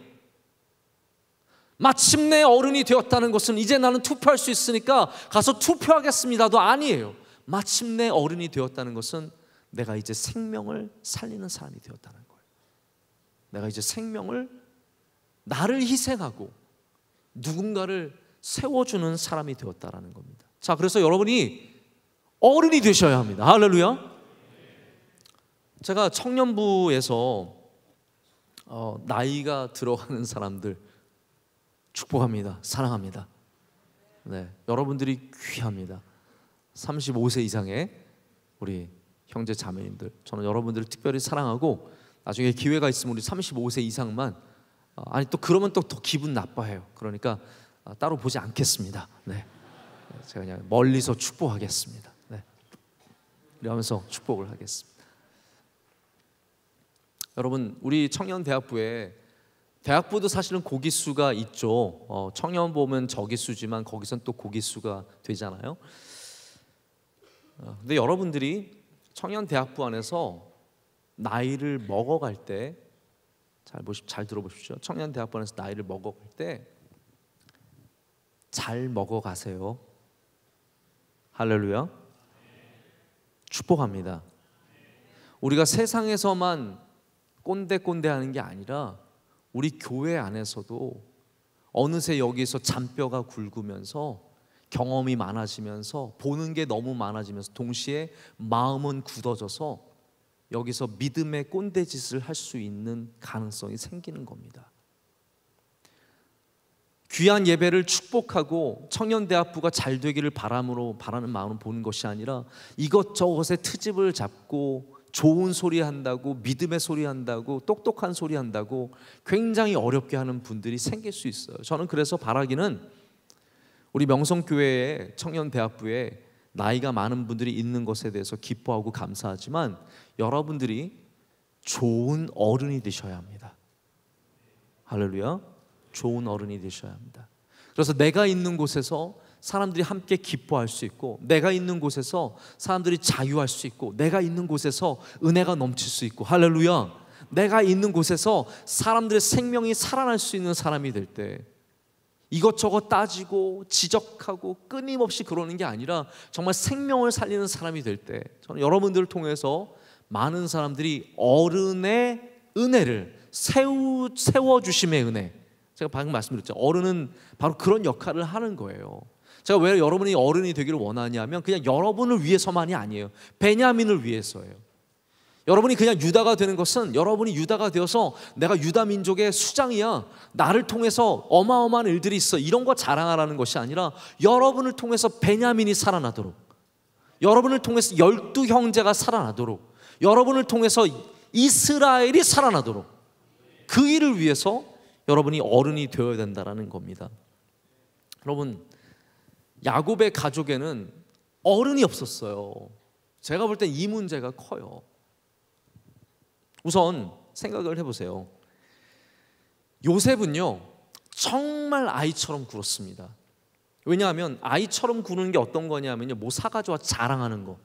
마침내 어른이 되었다는 것은 이제 나는 투표할 수 있으니까 가서 투표하겠습니다도 아니에요. 마침내 어른이 되었다는 것은 내가 이제 생명을 살리는 사람이 되었다는 거예요. 내가 이제 생명을, 나를 희생하고 누군가를 세워주는 사람이 되었다는 겁니다. 자, 그래서 여러분이 어른이 되셔야 합니다. 할렐루야. 제가 청년부에서 나이가 들어가는 사람들 축복합니다. 사랑합니다. 네, 여러분들이 귀합니다. 35세 이상의 우리 형제 자매님들, 저는 여러분들을 특별히 사랑하고 나중에 기회가 있으면 우리 35세 이상만 아니 또 그러면 또 더 기분 나빠해요. 그러니까 따로 보지 않겠습니다. 네. 제가 그냥 멀리서 축복하겠습니다. 네. 이러면서 축복을 하겠습니다. 여러분, 우리 청년대학부에 대학부도 사실은 고기수가 있죠. 청년 보면 저기수지만 거기선 또 고기수가 되잖아요. 근데 여러분들이 청년대학부 안에서 나이를 먹어갈 때 잘 들어보십시오. 청년대학부 안에서 나이를 먹어갈 때 잘 먹어가세요. 할렐루야. 축복합니다. 우리가 세상에서만 꼰대꼰대하는 게 아니라 우리 교회 안에서도 어느새 여기서 잔뼈가 굵으면서 경험이 많아지면서 보는 게 너무 많아지면서 동시에 마음은 굳어져서 여기서 믿음의 꼰대짓을 할 수 있는 가능성이 생기는 겁니다. 귀한 예배를 축복하고 청년대학부가 잘 되기를 바라는 마음으로 보는 것이 아니라 이것저것에 트집을 잡고 좋은 소리 한다고, 믿음의 소리 한다고, 똑똑한 소리 한다고 굉장히 어렵게 하는 분들이 생길 수 있어요. 저는 그래서 바라기는 우리 명성교회의 청년대학부에 나이가 많은 분들이 있는 것에 대해서 기뻐하고 감사하지만 여러분들이 좋은 어른이 되셔야 합니다. 할렐루야. 좋은 어른이 되셔야 합니다. 그래서 내가 있는 곳에서 사람들이 함께 기뻐할 수 있고, 내가 있는 곳에서 사람들이 자유할 수 있고, 내가 있는 곳에서 은혜가 넘칠 수 있고, 할렐루야. 내가 있는 곳에서 사람들의 생명이 살아날 수 있는 사람이 될 때 이것저것 따지고 지적하고 끊임없이 그러는 게 아니라 정말 생명을 살리는 사람이 될 때 저는 여러분들을 통해서 많은 사람들이 어른의 은혜를 세워주심의 은혜, 제가 방금 말씀드렸죠. 어른은 바로 그런 역할을 하는 거예요. 제가 왜 여러분이 어른이 되기를 원하냐면 그냥 여러분을 위해서만이 아니에요. 베냐민을 위해서예요. 여러분이 그냥 유다가 되는 것은 여러분이 유다가 되어서 내가 유다 민족의 수장이야, 나를 통해서 어마어마한 일들이 있어, 이런 거 자랑하라는 것이 아니라 여러분을 통해서 베냐민이 살아나도록, 여러분을 통해서 12형제가 살아나도록, 여러분을 통해서 이스라엘이 살아나도록 그 일을 위해서 여러분이 어른이 되어야 된다는 겁니다. 여러분, 야곱의 가족에는 어른이 없었어요. 제가 볼 땐 이 문제가 커요. 우선 생각을 해보세요. 요셉은요 정말 아이처럼 굴었습니다. 왜냐하면 아이처럼 구는 게 어떤 거냐면요, 뭐 사가져와 자랑하는 거,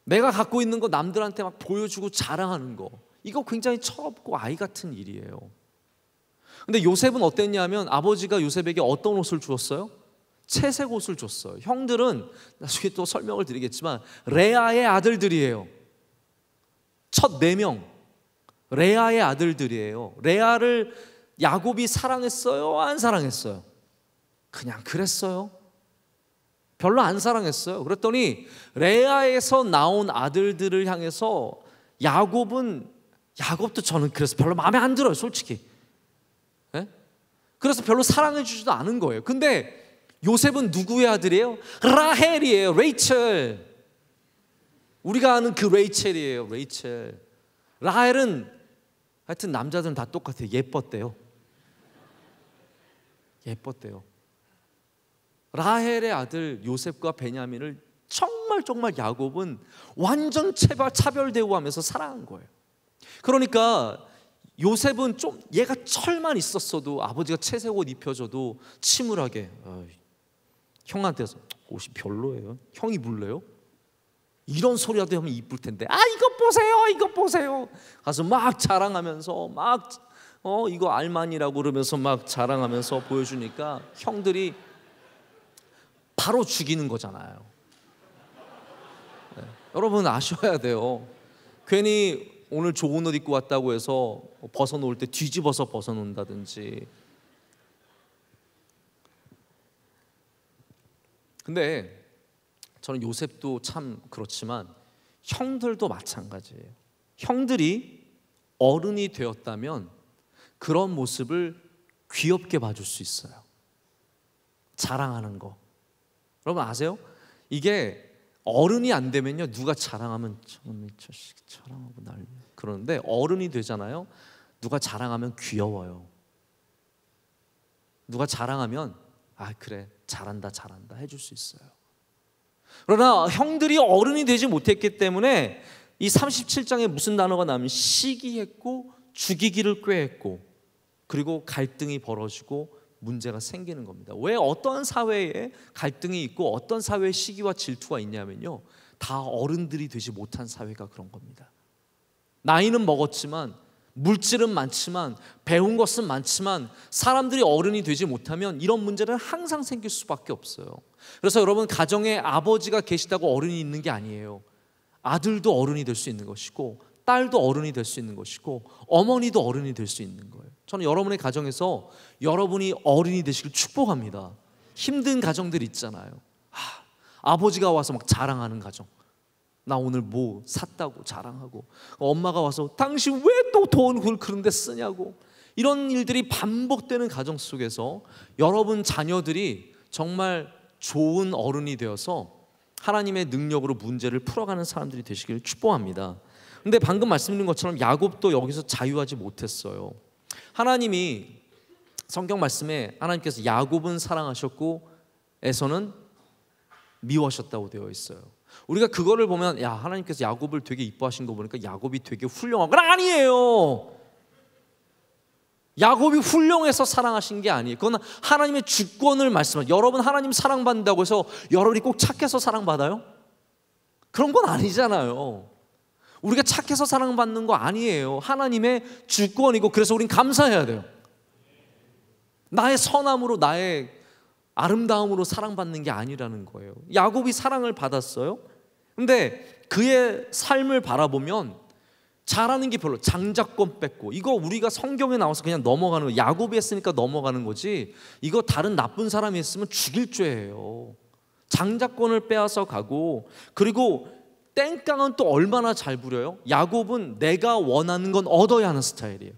내가 갖고 있는 거 남들한테 막 보여주고 자랑하는 거, 이거 굉장히 철없고 아이 같은 일이에요. 근데 요셉은 어땠냐면 아버지가 요셉에게 어떤 옷을 주었어요? 채색 옷을 줬어요. 형들은 나중에 또 설명을 드리겠지만 레아의 아들들이에요. 첫 4명 레아의 아들들이에요. 레아를 야곱이 사랑했어요? 안 사랑했어요? 그냥 그랬어요. 별로 안 사랑했어요. 그랬더니 레아에서 나온 아들들을 향해서 야곱도 저는 그래서 별로 마음에 안 들어요, 솔직히. 네? 그래서 별로 사랑해 주지도 않은 거예요. 근데 요셉은 누구의 아들이에요? 라헬이에요. 레이첼. 우리가 아는 그 레이첼이에요. 레이첼. 라헬은 하여튼 남자들은 다 똑같아요. 예뻤대요. 예뻤대요. 라헬의 아들 요셉과 베냐민을 정말 야곱은 완전 차별 대우하면서 사랑한 거예요. 그러니까 요셉은 좀 얘가 철만 있었어도 아버지가 채색 옷 입혀줘도 침울하게 형한테서 옷이 별로예요, 형이 물래요? 이런 소리라도 하면 이쁠 텐데, 이것 보세요 가서 막 자랑하면서 막 이거 알만이라고 그러면서 막 자랑하면서 보여주니까 형들이 바로 죽이는 거잖아요. 네. 여러분 아셔야 돼요. 괜히 오늘 좋은 옷 입고 왔다고 해서 벗어놓을 때 뒤집어서 벗어놓는다든지. 근데 저는 요셉도 참 그렇지만 형들도 마찬가지예요. 형들이 어른이 되었다면 그런 모습을 귀엽게 봐줄 수 있어요. 자랑하는 거. 여러분 아세요? 이게 어른이 안 되면요, 누가 자랑하면 저놈이 자식 자랑하고 난리 그러는데, 어른이 되잖아요. 누가 자랑하면 귀여워요. 누가 자랑하면 아 그래 잘한다 잘한다 해줄 수 있어요. 그러나 형들이 어른이 되지 못했기 때문에 이 37장에 무슨 단어가 나오면 시기했고 죽이기를 꾀했고, 그리고 갈등이 벌어지고 문제가 생기는 겁니다. 왜 어떤 사회에 갈등이 있고 어떤 사회에 시기와 질투가 있냐면요, 다 어른들이 되지 못한 사회가 그런 겁니다. 나이는 먹었지만, 물질은 많지만, 배운 것은 많지만 사람들이 어른이 되지 못하면 이런 문제는 항상 생길 수밖에 없어요. 그래서 여러분, 가정에 아버지가 계시다고 어른이 있는 게 아니에요. 아들도 어른이 될 수 있는 것이고, 딸도 어른이 될 수 있는 것이고, 어머니도 어른이 될 수 있는 거예요. 저는 여러분의 가정에서 여러분이 어른이 되시길 축복합니다. 힘든 가정들 있잖아요. 아버지가 와서 막 자랑하는 가정, 나 오늘 뭐 샀다고 자랑하고, 엄마가 와서 당신 왜 또 돈 그런 데 쓰냐고, 이런 일들이 반복되는 가정 속에서 여러분 자녀들이 정말 좋은 어른이 되어서 하나님의 능력으로 문제를 풀어가는 사람들이 되시기를 축복합니다. 근데 방금 말씀드린 것처럼 야곱도 여기서 자유하지 못했어요. 하나님이 성경 말씀에 하나님께서 야곱은 사랑하셨고 에서는 미워하셨다고 되어 있어요. 우리가 그거를 보면 야, 하나님께서 야곱을 되게 이뻐하신 거 보니까 야곱이 되게 훌륭한 건 아니에요. 야곱이 훌륭해서 사랑하신 게 아니에요. 그건 하나님의 주권을 말씀하세요. 여러분, 하나님 사랑받는다고 해서 여러분이 꼭 착해서 사랑받아요? 그런 건 아니잖아요. 우리가 착해서 사랑받는 거 아니에요. 하나님의 주권이고, 그래서 우린 감사해야 돼요. 나의 선함으로, 나의 아름다움으로 사랑받는 게 아니라는 거예요. 야곱이 사랑을 받았어요. 근데 그의 삶을 바라보면 잘하는 게 별로, 장자권 뺏고, 이거 우리가 성경에 나와서 그냥 넘어가는 거, 야곱이 했으니까 넘어가는 거지, 이거 다른 나쁜 사람이 했으면 죽일 죄예요. 장자권을 빼앗아 가고, 그리고 땡깡은 또 얼마나 잘 부려요. 야곱은 내가 원하는 건 얻어야 하는 스타일이에요.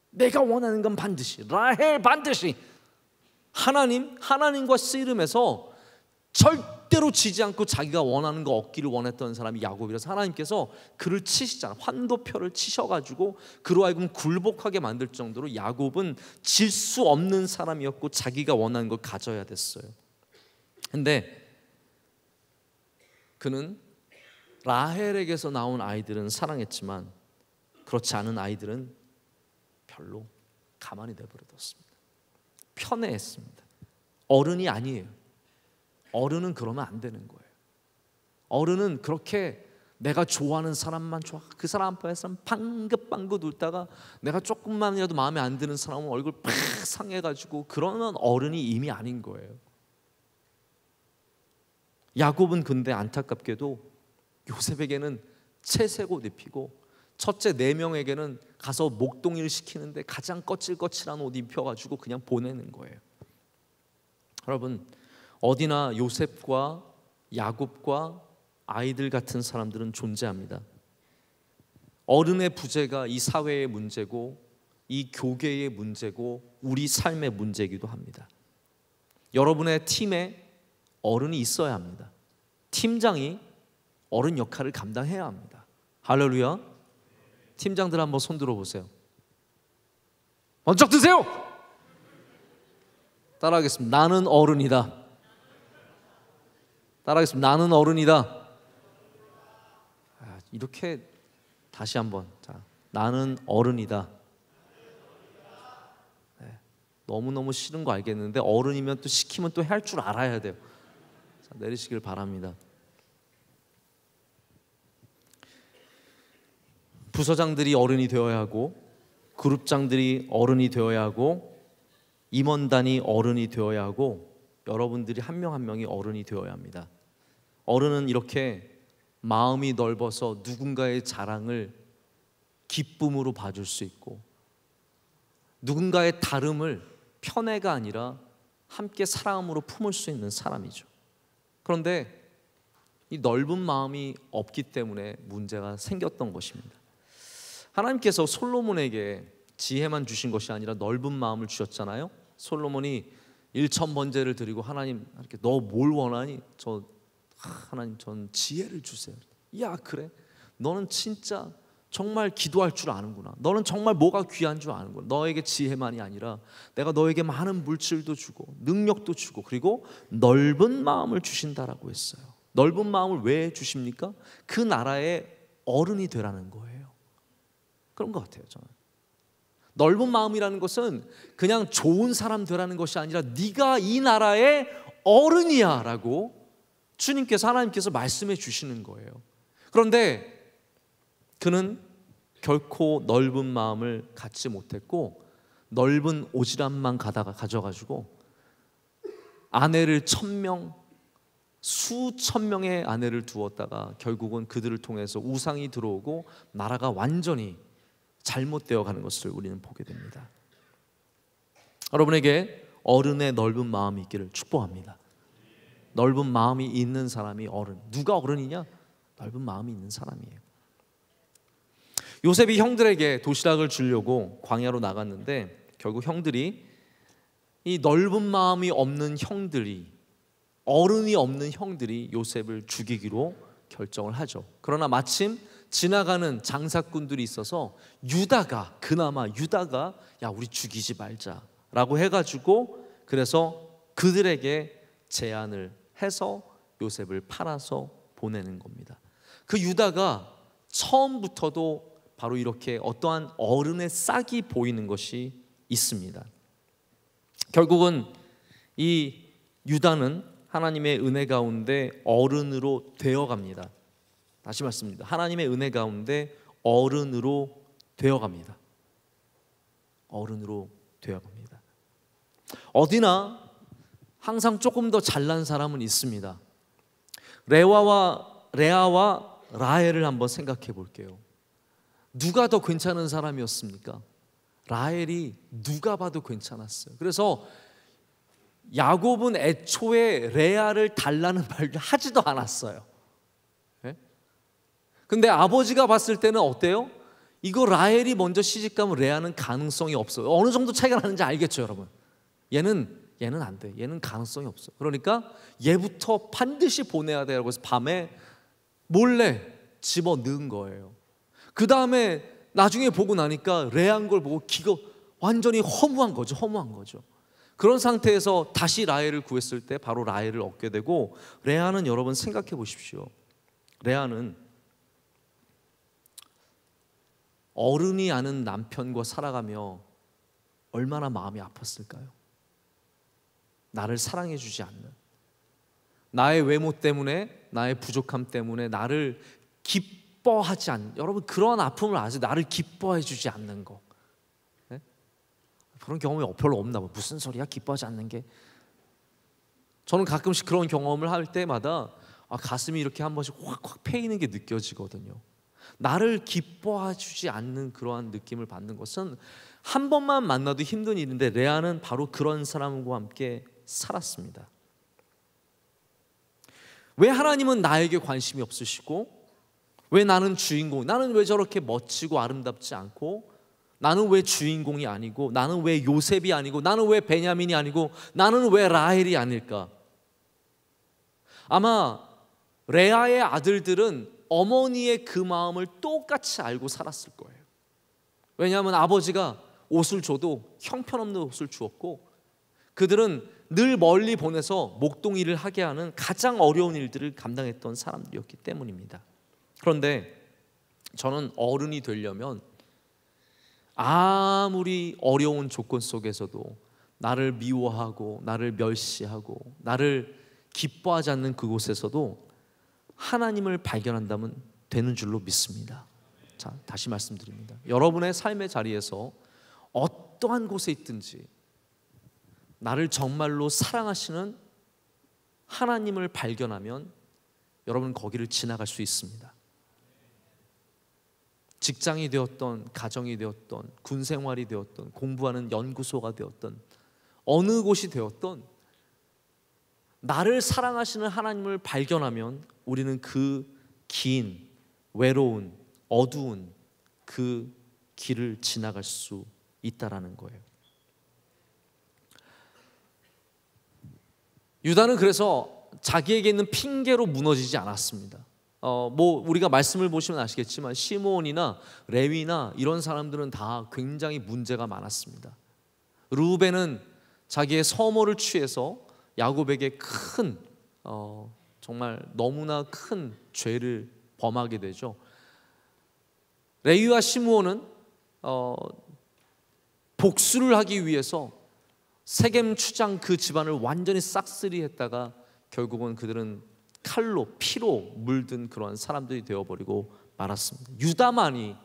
내가 원하는 건 반드시, 라헬 반드시, 하나님과 씨름해서 절대로 지지 않고 자기가 원하는 거 얻기를 원했던 사람이 야곱이라서 하나님께서 그를 치시잖아요. 환도표를 치셔가지고 그로 하여금 굴복하게 만들 정도로 야곱은 질 수 없는 사람이었고 자기가 원하는 걸 가져야 됐어요. 근데 그는 라헬에게서 나온 아이들은 사랑했지만 그렇지 않은 아이들은 별로 가만히 내버려뒀습니다. 편애했습니다. 어른이 아니에요. 어른은 그러면 안 되는 거예요. 어른은 그렇게 내가 좋아하는 사람만 좋아, 그 사람 앞에서 방긋방긋 웃다가 내가 조금만이라도 마음에 안 드는 사람은 얼굴 팍 상해가지고, 그러면 어른이 이미 아닌 거예요. 야곱은 근데 안타깝게도 요셉에게는 채색 옷 입히고 첫째 4명에게는 가서 목동일 시키는데 가장 거칠거칠한 옷 입혀가지고 그냥 보내는 거예요. 여러분, 어디나 요셉과 야곱과 아이들 같은 사람들은 존재합니다. 어른의 부재가 이 사회의 문제고, 이 교계의 문제고, 우리 삶의 문제이기도 합니다. 여러분의 팀에 어른이 있어야 합니다. 팀장이 어른 역할을 감당해야 합니다. 할렐루야. 팀장들 한번 손 들어보세요. 번쩍 드세요. 따라하겠습니다. 나는 어른이다. 따라하겠습니다. 나는 어른이다. 이렇게 다시 한번. 자, 나는 어른이다. 네, 너무너무 싫은 거 알겠는데 어른이면 또 시키면 또 할 줄 알아야 돼요. 자, 내리시길 바랍니다. 부서장들이 어른이 되어야 하고, 그룹장들이 어른이 되어야 하고, 임원단이 어른이 되어야 하고, 여러분들이 한 명 한 명이 어른이 되어야 합니다. 어른은 이렇게 마음이 넓어서 누군가의 자랑을 기쁨으로 봐줄 수 있고, 누군가의 다름을 편애가 아니라 함께 사랑으로 품을 수 있는 사람이죠. 그런데 이 넓은 마음이 없기 때문에 문제가 생겼던 것입니다. 하나님께서 솔로몬에게 지혜만 주신 것이 아니라 넓은 마음을 주셨잖아요. 솔로몬이 1,000번제를 드리고 하나님, 이렇게 너 뭘 원하니? 저 하나님 전 지혜를 주세요. 야 그래? 너는 진짜 정말 기도할 줄 아는구나. 너는 정말 뭐가 귀한 줄 아는구나. 너에게 지혜만이 아니라 내가 너에게 많은 물질도 주고 능력도 주고 그리고 넓은 마음을 주신다라고 했어요. 넓은 마음을 왜 주십니까? 그 나라의 어른이 되라는 거예요. 그런 것 같아요. 저는 넓은 마음이라는 것은 그냥 좋은 사람 되라는 것이 아니라 네가 이 나라의 어른이야 라고 주님께서, 하나님께서 말씀해 주시는 거예요. 그런데 그는 결코 넓은 마음을 갖지 못했고 넓은 오지랖만 가져가지고 아내를 1,000명, 수천 명의 아내를 두었다가 결국은 그들을 통해서 우상이 들어오고 나라가 완전히 잘못되어 가는 것을 우리는 보게 됩니다. 여러분에게 어른의 넓은 마음이 있기를 축복합니다. 넓은 마음이 있는 사람이 어른. 누가 어른이냐? 넓은 마음이 있는 사람이에요. 요셉이 형들에게 도시락을 주려고 광야로 나갔는데 결국 형들이, 이 넓은 마음이 없는 형들이, 어른이 없는 형들이 요셉을 죽이기로 결정을 하죠. 그러나 마침 지나가는 장사꾼들이 있어서 그나마 유다가 야 우리 죽이지 말자라고 해가지고 그래서 그들에게 제안을 해서 요셉을 팔아서 보내는 겁니다. 그 유다가 처음부터도 바로 이렇게 어떠한 어른의 싹이 보이는 것이 있습니다. 결국은 이 유다는 하나님의 은혜 가운데 어른으로 되어갑니다. 다시 말씀드립니다. 하나님의 은혜 가운데 어른으로 되어갑니다. 어른으로 되어갑니다. 어디나 항상 조금 더 잘난 사람은 있습니다. 레아와 라헬을 한번 생각해 볼게요. 누가 더 괜찮은 사람이었습니까? 라헬이 누가 봐도 괜찮았어요. 그래서 야곱은 애초에 레아를 달라는 말을 하지도 않았어요. 근데 아버지가 봤을 때는 어때요? 이거 라헬이 먼저 시집가면 레아는 가능성이 없어요. 어느 정도 차이가 나는지 알겠죠, 여러분? 얘는 안 돼. 얘는 가능성이 없어. 그러니까 얘부터 반드시 보내야 돼라고 해서 밤에 몰래 집어 넣은 거예요. 그 다음에 나중에 보고 나니까 레아인 걸 보고 기가 완전히 허무한 거죠. 그런 상태에서 다시 라헬을 구했을 때 바로 라헬을 얻게 되고, 레아는 여러분 생각해 보십시오. 레아는 어른이 아는 남편과 살아가며 얼마나 마음이 아팠을까요? 나를 사랑해 주지 않는, 나의 외모 때문에, 나의 부족함 때문에 나를 기뻐하지 않는, 여러분 그런 아픔을 아세요? 나를 기뻐해 주지 않는 거. 네? 그런 경험이 별로 없나 봐. 무슨 소리야 기뻐하지 않는 게. 저는 가끔씩 그런 경험을 할 때마다 가슴이 이렇게 한 번씩 확확 패이는 게 느껴지거든요. 나를 기뻐해 주지 않는 그러한 느낌을 받는 것은 한 번만 만나도 힘든 일인데, 레아는 바로 그런 사람과 함께 살았습니다. 왜 하나님은 나에게 관심이 없으시고, 왜 나는 주인공, 나는 왜 저렇게 멋지고 아름답지 않고, 나는 왜 주인공이 아니고, 나는 왜 요셉이 아니고, 나는 왜 베냐민이 아니고, 나는 왜 라헬이 아닐까? 아마 레아의 아들들은 어머니의 그 마음을 똑같이 알고 살았을 거예요. 왜냐하면 아버지가 옷을 줘도 형편없는 옷을 주었고, 그들은 늘 멀리 보내서 목동일을 하게 하는 가장 어려운 일들을 감당했던 사람들이었기 때문입니다. 그런데 저는 어른이 되려면 아무리 어려운 조건 속에서도 나를 미워하고 나를 멸시하고 나를 기뻐하지 않는 그곳에서도 하나님을 발견한다면 되는 줄로 믿습니다. 자, 다시 말씀드립니다. 여러분의 삶의 자리에서 어떠한 곳에 있든지 나를 정말로 사랑하시는 하나님을 발견하면 여러분 거기를 지나갈 수 있습니다. 직장이 되었던, 가정이 되었던, 군생활이 되었던, 공부하는 연구소가 되었던, 어느 곳이 되었던, 나를 사랑하시는 하나님을 발견하면 우리는 그 긴, 외로운, 어두운 그 길을 지나갈 수 있다라는 거예요. 유다는 그래서 자기에게 있는 핑계로 무너지지 않았습니다. 우리가 말씀을 보시면 아시겠지만 시므온이나 레위나 이런 사람들은 다 굉장히 문제가 많았습니다. 르우벤은 자기의 서모를 취해서 야곱에게 큰 정말 너무나 큰 죄를 범하게 되죠. 레위와 시므온은 복수를 하기 위해서 세겜 추장 그 집안을 완전히 싹쓸이했다가 결국은 그들은 칼로 피로 물든 그러한 사람들이 되어버리고 말았습니다. 유다만이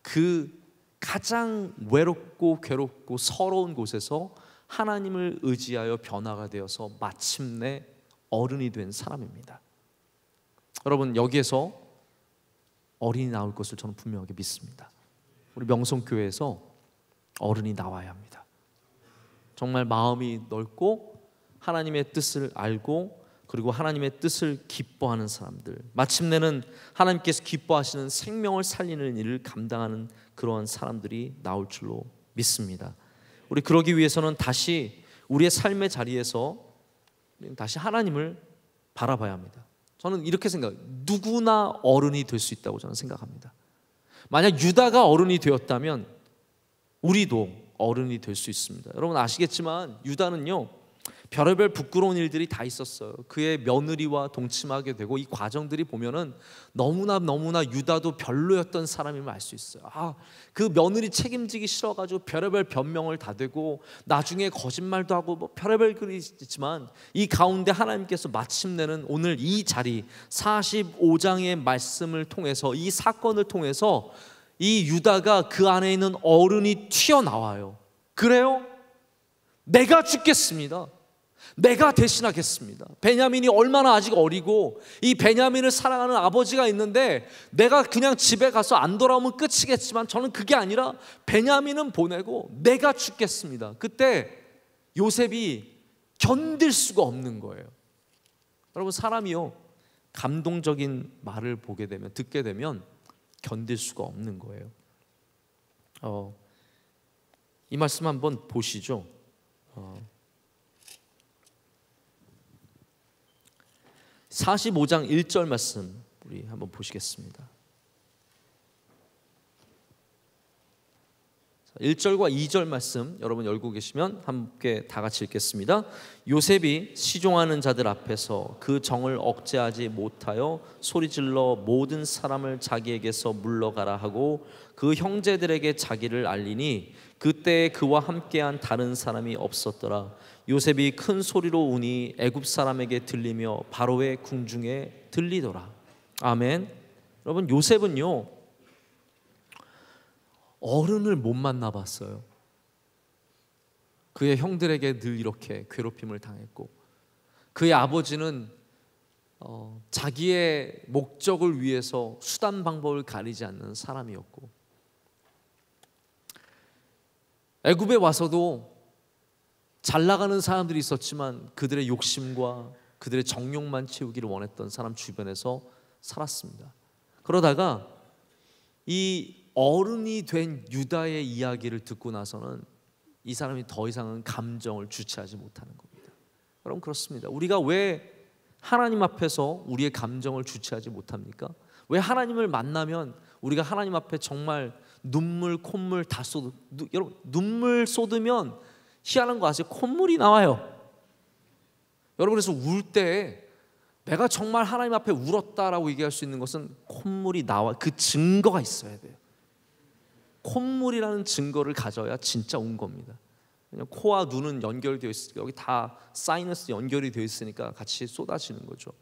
그 가장 외롭고 괴롭고 서러운 곳에서 하나님을 의지하여 변화가 되어서 마침내 어른이 된 사람입니다. 여러분, 여기에서 어른이 나올 것을 저는 분명하게 믿습니다. 우리 명성교회에서 어른이 나와야 합니다. 정말 마음이 넓고 하나님의 뜻을 알고 그리고 하나님의 뜻을 기뻐하는 사람들, 마침내는 하나님께서 기뻐하시는 생명을 살리는 일을 감당하는 그러한 사람들이 나올 줄로 믿습니다. 우리 그러기 위해서는 다시 우리의 삶의 자리에서 다시 하나님을 바라봐야 합니다. 저는 이렇게 생각해요. 누구나 어른이 될 수 있다고 저는 생각합니다. 만약 유다가 어른이 되었다면 우리도 어른이 될 수 있습니다. 여러분 아시겠지만 유다는요, 별의별 부끄러운 일들이 다 있었어요. 그의 며느리와 동침하게 되고 이 과정들이 보면은 너무나 유다도 별로였던 사람임을 알 수 있어요. 그 며느리 책임지기 싫어가지고 별의별 변명을 다 대고 나중에 거짓말도 하고 별의별 글이 있지만 이 가운데 하나님께서 마침내는 오늘 이 자리 45장의 말씀을 통해서 이 사건을 통해서 이 유다가 그 안에 있는 어른이 튀어나와요. 그래요? 내가 죽겠습니다. 내가 대신하겠습니다. 베냐민이 얼마나 아직 어리고 이 베냐민을 사랑하는 아버지가 있는데 내가 그냥 집에 가서 안 돌아오면 끝이겠지만 저는 그게 아니라 베냐민은 보내고 내가 죽겠습니다. 그때 요셉이 견딜 수가 없는 거예요. 여러분 사람이요, 감동적인 말을 보게 되면, 듣게 되면 견딜 수가 없는 거예요. 이 말씀 한번 보시죠. 45장 1절 말씀 우리 한번 보시겠습니다. 1절과 2절 말씀 여러분 열고 계시면 함께 다 같이 읽겠습니다. 요셉이 시종하는 자들 앞에서 그 정을 억제하지 못하여 소리질러 모든 사람을 자기에게서 물러가라 하고 그 형제들에게 자기를 알리니 그때 그와 함께한 다른 사람이 없었더라. 요셉이 큰 소리로 우니 애굽 사람에게 들리며 바로의 궁중에 들리더라. 아멘. 여러분 요셉은요 어른을 못 만나봤어요. 그의 형들에게 늘 이렇게 괴롭힘을 당했고 그의 아버지는 자기의 목적을 위해서 수단 방법을 가리지 않는 사람이었고 애굽에 와서도 잘 나가는 사람들이 있었지만 그들의 욕심과 그들의 정욕만 채우기를 원했던 사람 주변에서 살았습니다. 그러다가 이 어른이 된 유다의 이야기를 듣고 나서는 이 사람이 더 이상은 감정을 주체하지 못하는 겁니다. 여러분 그렇습니다. 우리가 왜 하나님 앞에서 우리의 감정을 주체하지 못합니까? 왜 하나님을 만나면 우리가 하나님 앞에 정말 눈물 콧물 다 여러분 눈물 쏟으면 희한한 거 아세요? 콧물이 나와요. 여러분 그래서 울 때 내가 정말 하나님 앞에 울었다라고 얘기할 수 있는 것은 콧물이 나와 그 증거가 있어야 돼요. 콧물이라는 증거를 가져야 진짜 운 겁니다. 왜냐하면 코와 눈은 연결되어 있으니까 여기 다 사이너스 연결이 되어 있으니까 같이 쏟아지는 거죠.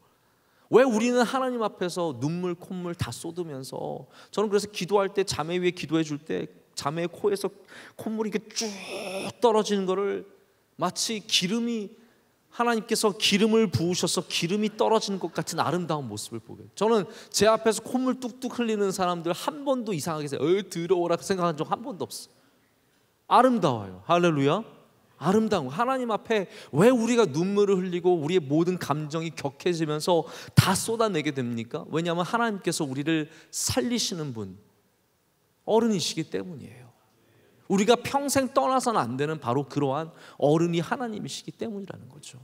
왜 우리는 하나님 앞에서 눈물 콧물 다 쏟으면서 저는 그래서 기도할 때 자매 위에 기도해 줄 때 자매의 코에서 콧물이 이렇게 쭉 떨어지는 거를 마치 기름이 하나님께서 기름을 부으셔서 기름이 떨어지는 것 같은 아름다운 모습을 보게. 저는 제 앞에서 콧물 뚝뚝 흘리는 사람들 한 번도 이상하게 더러워라 생각한 적 한 번도 없어요. 아름다워요. 할렐루야. 아름다운 하나님 앞에 왜 우리가 눈물을 흘리고 우리의 모든 감정이 격해지면서 다 쏟아내게 됩니까? 왜냐하면 하나님께서 우리를 살리시는 분 어른이시기 때문이에요. 우리가 평생 떠나서는 안 되는 바로 그러한 어른이 하나님이시기 때문이라는 거죠.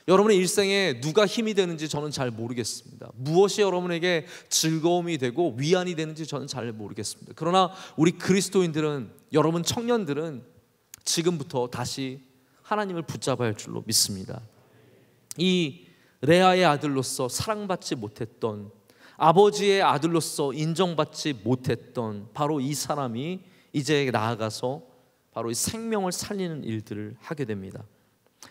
여러분의 일생에 누가 힘이 되는지 저는 잘 모르겠습니다. 무엇이 여러분에게 즐거움이 되고 위안이 되는지 저는 잘 모르겠습니다. 그러나 우리 그리스도인들은, 여러분 청년들은 지금부터 다시 하나님을 붙잡아야 할 줄로 믿습니다. 이 레아의 아들로서 사랑받지 못했던, 아버지의 아들로서 인정받지 못했던 바로 이 사람이 이제 나아가서 바로 이 생명을 살리는 일들을 하게 됩니다.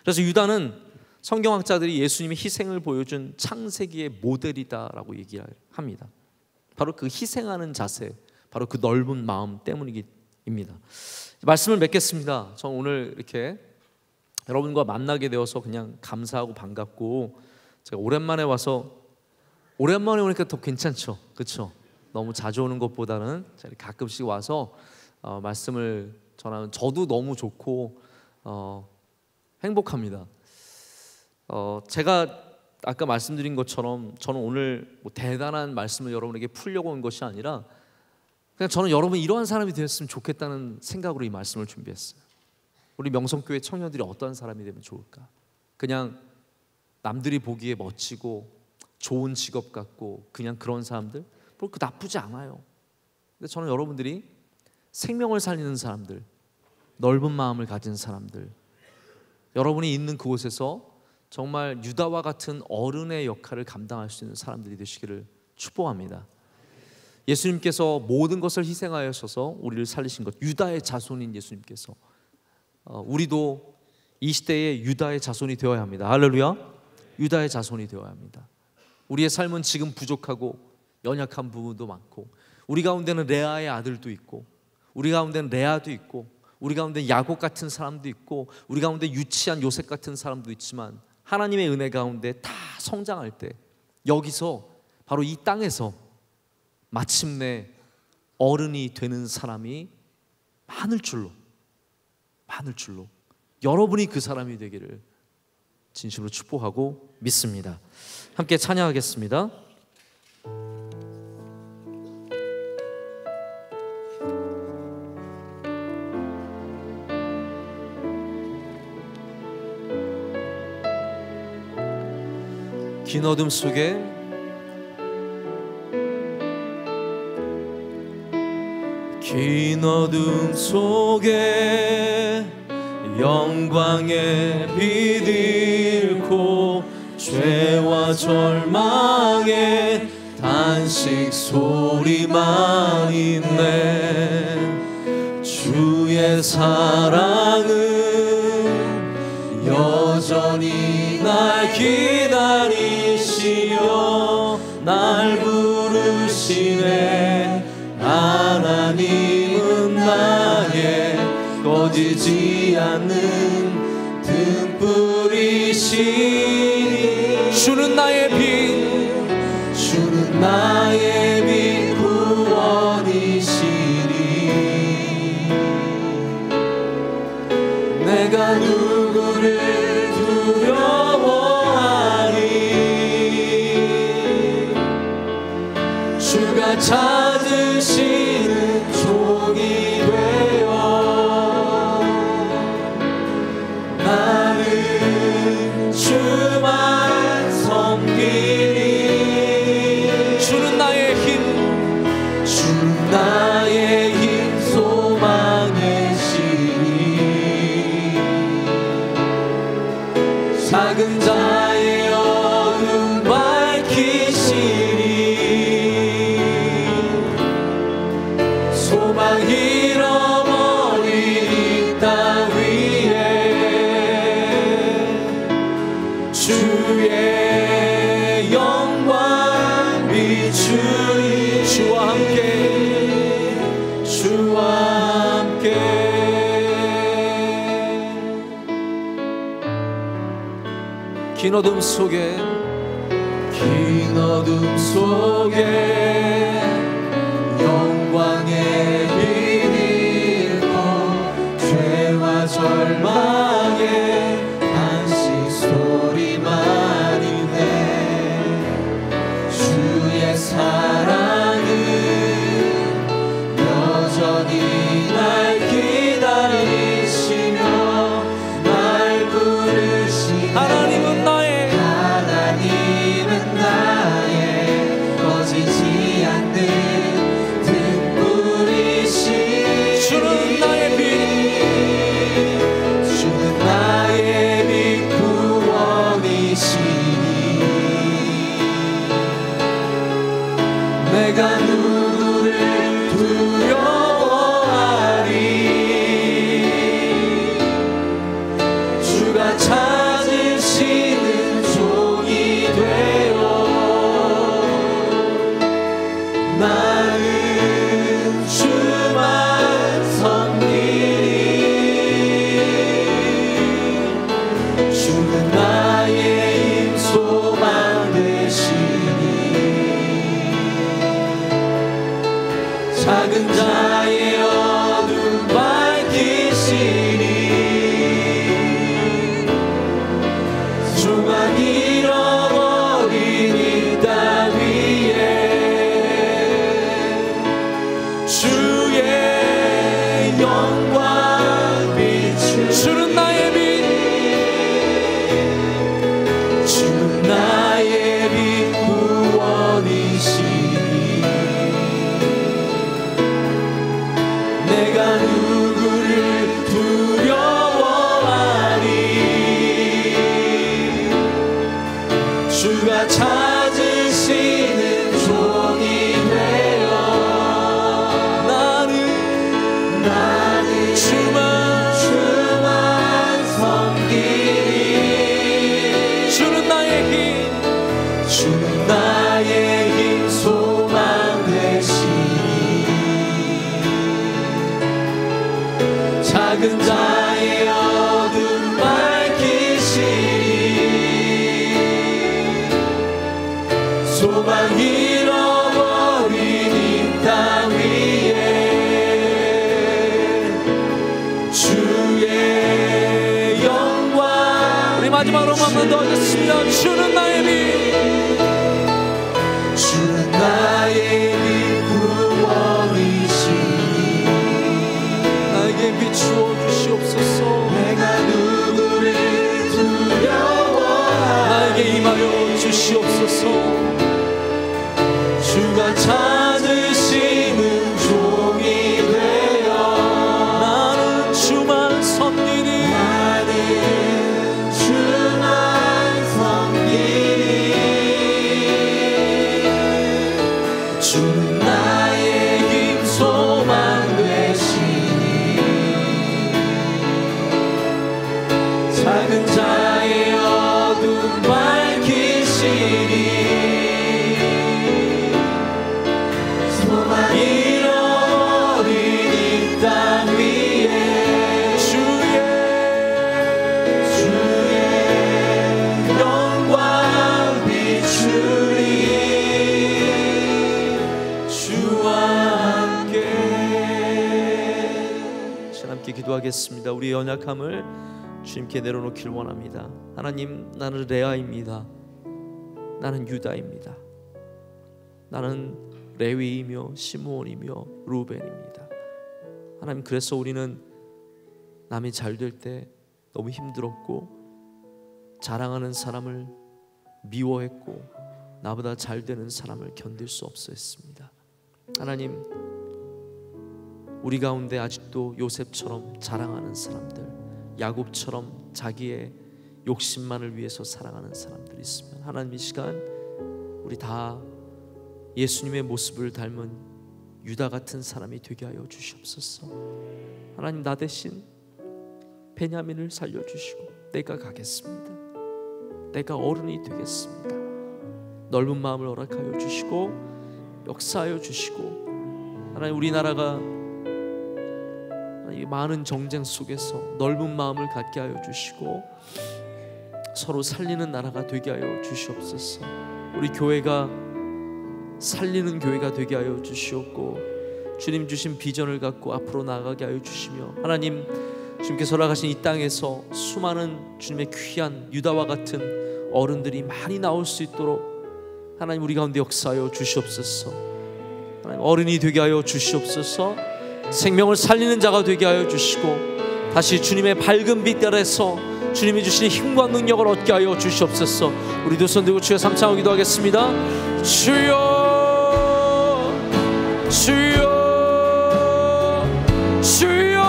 그래서 유다는 성경학자들이 예수님의 희생을 보여준 창세기의 모델이다라고 얘기합니다. 바로 그 희생하는 자세, 바로 그 넓은 마음 때문입니다. 말씀을 맺겠습니다. 저는 오늘 이렇게 여러분과 만나게 되어서 그냥 감사하고 반갑고, 제가 오랜만에 오니까 더 괜찮죠, 그렇죠? 너무 자주 오는 것보다는 가끔씩 와서 말씀을 전하면 저도 너무 좋고 행복합니다. 제가 아까 말씀드린 것처럼 저는 오늘 뭐 대단한 말씀을 여러분에게 풀려고 온 것이 아니라 그냥 저는 여러분 이러한 사람이 되었으면 좋겠다는 생각으로 이 말씀을 준비했어요. 우리 명성교회 청년들이 어떤 사람이 되면 좋을까? 그냥 남들이 보기에 멋지고 좋은 직업 갖고 그냥 그런 사람들, 뭐 그 나쁘지 않아요. 근데 저는 여러분들이 생명을 살리는 사람들, 넓은 마음을 가진 사람들, 여러분이 있는 그곳에서 정말 유다와 같은 어른의 역할을 감당할 수 있는 사람들이 되시기를 축복합니다. 예수님께서 모든 것을 희생하셔서 우리를 살리신 것, 유다의 자손인 예수님께서 우리도 이 시대에 유다의 자손이 되어야 합니다. 할렐루야. 유다의 자손이 되어야 합니다. 우리의 삶은 지금 부족하고 연약한 부분도 많고, 우리 가운데는 레아의 아들도 있고, 우리 가운데는 레아도 있고, 우리 가운데 야곱 같은 사람도 있고, 우리 가운데 유치한 요셉 같은 사람도 있지만 하나님의 은혜 가운데 다 성장할 때 여기서 바로 이 땅에서 마침내 어른이 되는 사람이 많을 줄로 여러분이 그 사람이 되기를 진심으로 축복하고 믿습니다. 함께 찬양하겠습니다. 긴 어둠 속에 영광의 빛 잃고 죄와 절망의 단식 소리만 있네. 주의 사랑은 여전히 날 기다리시며 날 부르시네. 하나님은 나의 꺼지지 않는 등불이시니, 주는 나의 빛, 주는 나의 빛 구원이시니. 내가 누구를 두려워하리. 주가 찾으시는 종이 되어 나는 주만 섬기리. 주는 나의 힘, 주는 나의 힘 소망의 신이. 작은 자의 어둠 밝히시리. 소망 잃어버린 이 땅 위에 주의 영광 비추리. 주와 함께, 주와 함께. 긴 어둠 속에 영광의 빛 잃고 죄와 절망의 단식 소리만 있네. 주의 사랑은 여전히 날 기다리시며 날 부르시네. 하나님은 나의 조각 잃어버린 이 땅 위에 주의 영광 비추 주는 나의 빛 주는 나의 빛 구원이시니 내가 누구를 두려워하니 주가 찾으시는 종이 되어 나는 주만 섬기리 주는 나의 힘 소망 되시니 작은 자의 어둠 밝히시니 소망 잃어버린 이 땅 위에 주의 영광 우리 마지막으로 한번 더 하겠습니다. 주는 나의 빛 주는 나의 빛 구원이시니 나에게 비추어 주시옵소서 내가 누구를 두려워하니 나에게 임하여 주시옵소서 주가 찾으시는 종이 되어 나는 주만 섬기리 주는 나의 힘 소망 되시니 작은 자의 어둠 밝히시니 소망 잃어버린 이 땅 위에 주의 영광 비추리 주와 함께 함께 기도하겠습니다. 우리의 연약함을 주님께 내려놓기를 원합니다. 하나님, 나는 레아입니다. 나는 유다입니다. 나는 레위이며 시므온이며 루벤입니다. 하나님, 그래서 우리는 남이 잘 될 때 너무 힘들었고 자랑하는 사람을 미워했고 나보다 잘 되는 사람을 견딜 수 없었습니다. 하나님, 우리 가운데 아직도 요셉처럼 자랑하는 사람들, 야곱처럼 자기의 욕심만을 위해서 사랑하는 사람들이 있으면 하나님, 이 시간 우리 다 예수님의 모습을 닮은 유다 같은 사람이 되게 하여 주시옵소서. 하나님, 나 대신 베냐민을 살려주시고 내가 가겠습니다. 내가 어른이 되겠습니다. 넓은 마음을 허락하여 주시고 역사하여 주시고, 하나님, 우리나라가 이 많은 정쟁 속에서 넓은 마음을 갖게 하여 주시고 서로 살리는 나라가 되게 하여 주시옵소서. 우리 교회가 살리는 교회가 되게 하여 주시옵고 주님 주신 비전을 갖고 앞으로 나아가게 하여 주시며, 하나님, 주님께서 허락하신 이 땅에서 수많은 주님의 귀한 유다와 같은 어른들이 많이 나올 수 있도록 하나님, 우리 가운데 역사하여 주시옵소서. 하나님, 어른이 되게 하여 주시옵소서. 생명을 살리는 자가 되게 하여 주시고 다시 주님의 밝은 빛 아래서 주님이 주신 힘과 능력을 얻게 하여 주시옵소서. 우리 두 손 들고 주여 삼창하고 기도하겠습니다. 주여, 주여, 주여.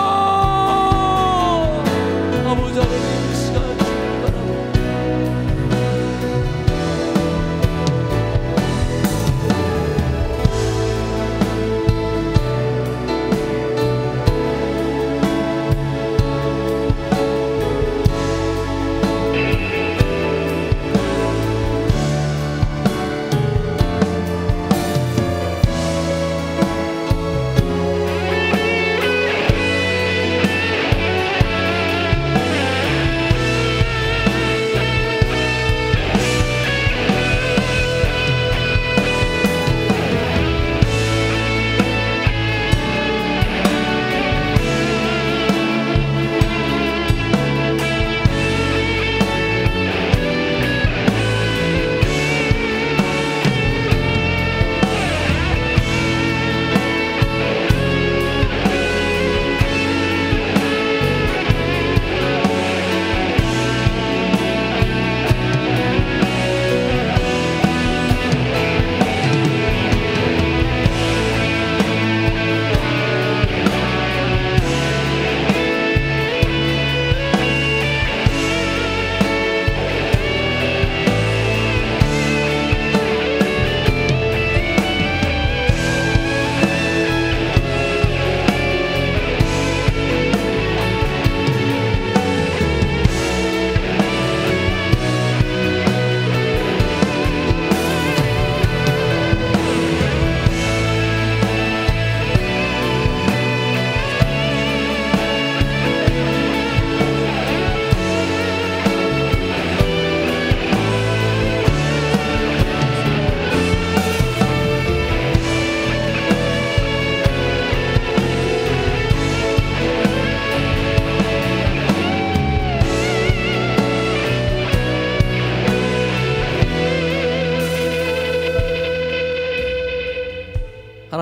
아버지 하나님, 이 시간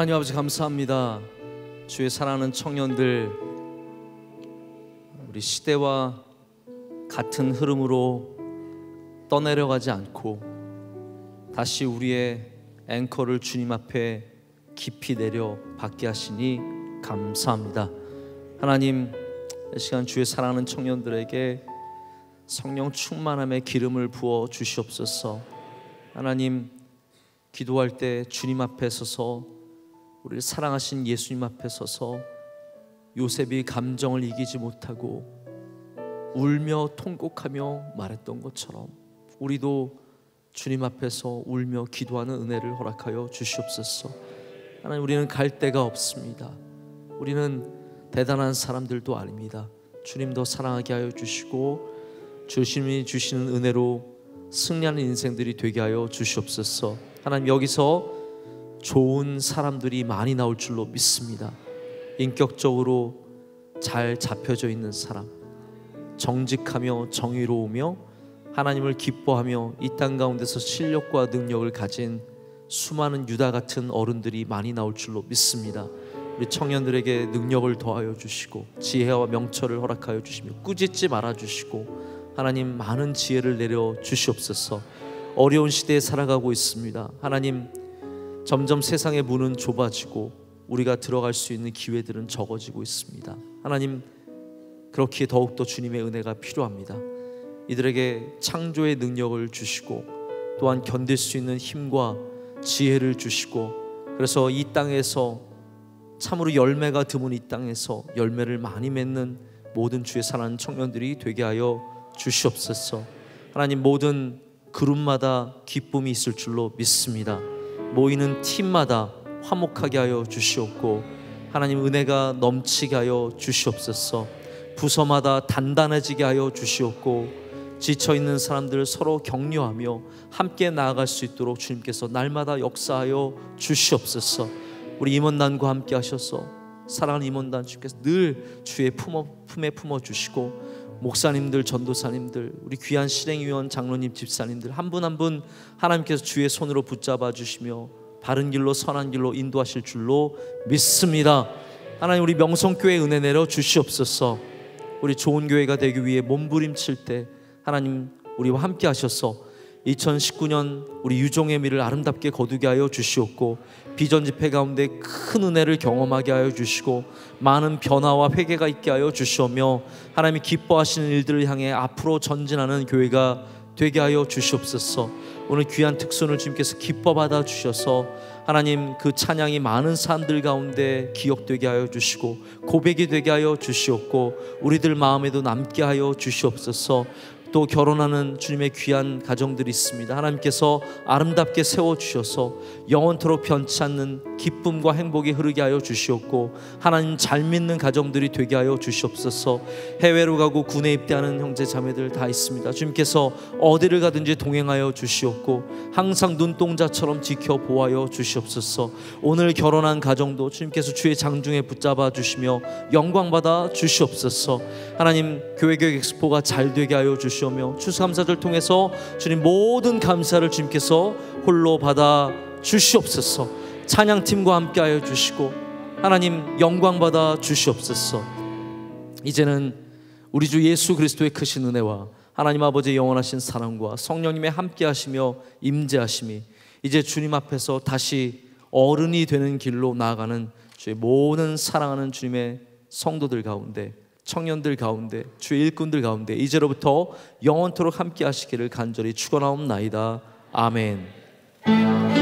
하나님 아버지 감사합니다. 주의 사랑하는 청년들, 우리 시대와 같은 흐름으로 떠내려가지 않고 다시 우리의 앵커를 주님 앞에 깊이 내려 받게 하시니 감사합니다. 하나님, 이 시간 주의 사랑하는 청년들에게 성령 충만함의 기름을 부어 주시옵소서. 하나님, 기도할 때 주님 앞에 서서, 우리를 사랑하신 예수님 앞에 서서 요셉이 감정을 이기지 못하고 울며 통곡하며 말했던 것처럼 우리도 주님 앞에서 울며 기도하는 은혜를 허락하여 주시옵소서. 하나님, 우리는 갈 데가 없습니다. 우리는 대단한 사람들도 아닙니다. 주님 더 사랑하게 하여 주시고 주님이 주시는 은혜로 승리하는 인생들이 되게 하여 주시옵소서. 하나님, 여기서 좋은 사람들이 많이 나올 줄로 믿습니다. 인격적으로 잘 잡혀져 있는 사람, 정직하며 정의로우며 하나님을 기뻐하며 이 땅 가운데서 실력과 능력을 가진 수많은 유다 같은 어른들이 많이 나올 줄로 믿습니다. 우리 청년들에게 능력을 더하여 주시고 지혜와 명철을 허락하여 주시며 꾸짖지 말아 주시고 하나님, 많은 지혜를 내려 주시옵소서. 어려운 시대에 살아가고 있습니다. 하나님, 점점 세상의 문은 좁아지고 우리가 들어갈 수 있는 기회들은 적어지고 있습니다. 하나님, 그렇기에 더욱더 주님의 은혜가 필요합니다. 이들에게 창조의 능력을 주시고 또한 견딜 수 있는 힘과 지혜를 주시고, 그래서 이 땅에서 참으로 열매가 드문 이 땅에서 열매를 많이 맺는 모든 주의 사랑하는 청년들이 되게 하여 주시옵소서. 하나님, 모든 그룹마다 기쁨이 있을 줄로 믿습니다. 모이는 팀마다 화목하게 하여 주시옵고 하나님, 은혜가 넘치게 하여 주시옵소서. 부서마다 단단해지게 하여 주시옵고 지쳐있는 사람들 서로 격려하며 함께 나아갈 수 있도록 주님께서 날마다 역사하여 주시옵소서. 우리 임원단과 함께 하셔서 사랑하는 임원단 주님께서 늘 주의 품에 품어주시고 목사님들, 전도사님들, 우리 귀한 실행위원, 장로님, 집사님들 한 분 한 분 하나님께서 주의 손으로 붙잡아 주시며 바른 길로 선한 길로 인도하실 줄로 믿습니다. 하나님, 우리 명성교회 은혜 내려 주시옵소서. 우리 좋은 교회가 되기 위해 몸부림칠 때 하나님 우리와 함께 하셔서 2019년 우리 유종의 미를 아름답게 거두게 하여 주시옵고 비전 집회 가운데 큰 은혜를 경험하게 하여 주시고 많은 변화와 회개가 있게 하여 주시오며 하나님이 기뻐하시는 일들을 향해 앞으로 전진하는 교회가 되게 하여 주시옵소서. 오늘 귀한 특선을 주님께서 기뻐 받아 주셔서 하나님, 그 찬양이 많은 사람들 가운데 기억되게 하여 주시고 고백이 되게 하여 주시옵고 우리들 마음에도 남게 하여 주시옵소서. 또 결혼하는 주님의 귀한 가정들이 있습니다. 하나님께서 아름답게 세워주셔서 영원토록 변치 않는 기쁨과 행복이 흐르게 하여 주시옵고 하나님 잘 믿는 가정들이 되게 하여 주시옵소서. 해외로 가고 군에 입대하는 형제 자매들 다 있습니다. 주님께서 어디를 가든지 동행하여 주시옵고 항상 눈동자처럼 지켜 보호하여 주시옵소서. 오늘 결혼한 가정도 주님께서 주의 장중에 붙잡아 주시며 영광받아 주시옵소서. 하나님, 교회교육 엑스포가 잘 되게 하여 주시옵소서. 추수감사절 통해서 주님 모든 감사를 주님께서 홀로 받아 주시옵소서. 찬양팀과 함께 하여 주시고 하나님 영광 받아 주시옵소서. 이제는 우리 주 예수 그리스도의 크신 은혜와 하나님 아버지의 영원하신 사랑과 성령님의 함께 하시며 임재하심이 이제 주님 앞에서 다시 어른이 되는 길로 나아가는 주의 모든 사랑하는 주님의 성도들 가운데, 청년들 가운데, 주의 일꾼들 가운데 이제로부터 영원토록 함께 하시기를 간절히 축원하옵나이다. 아멘.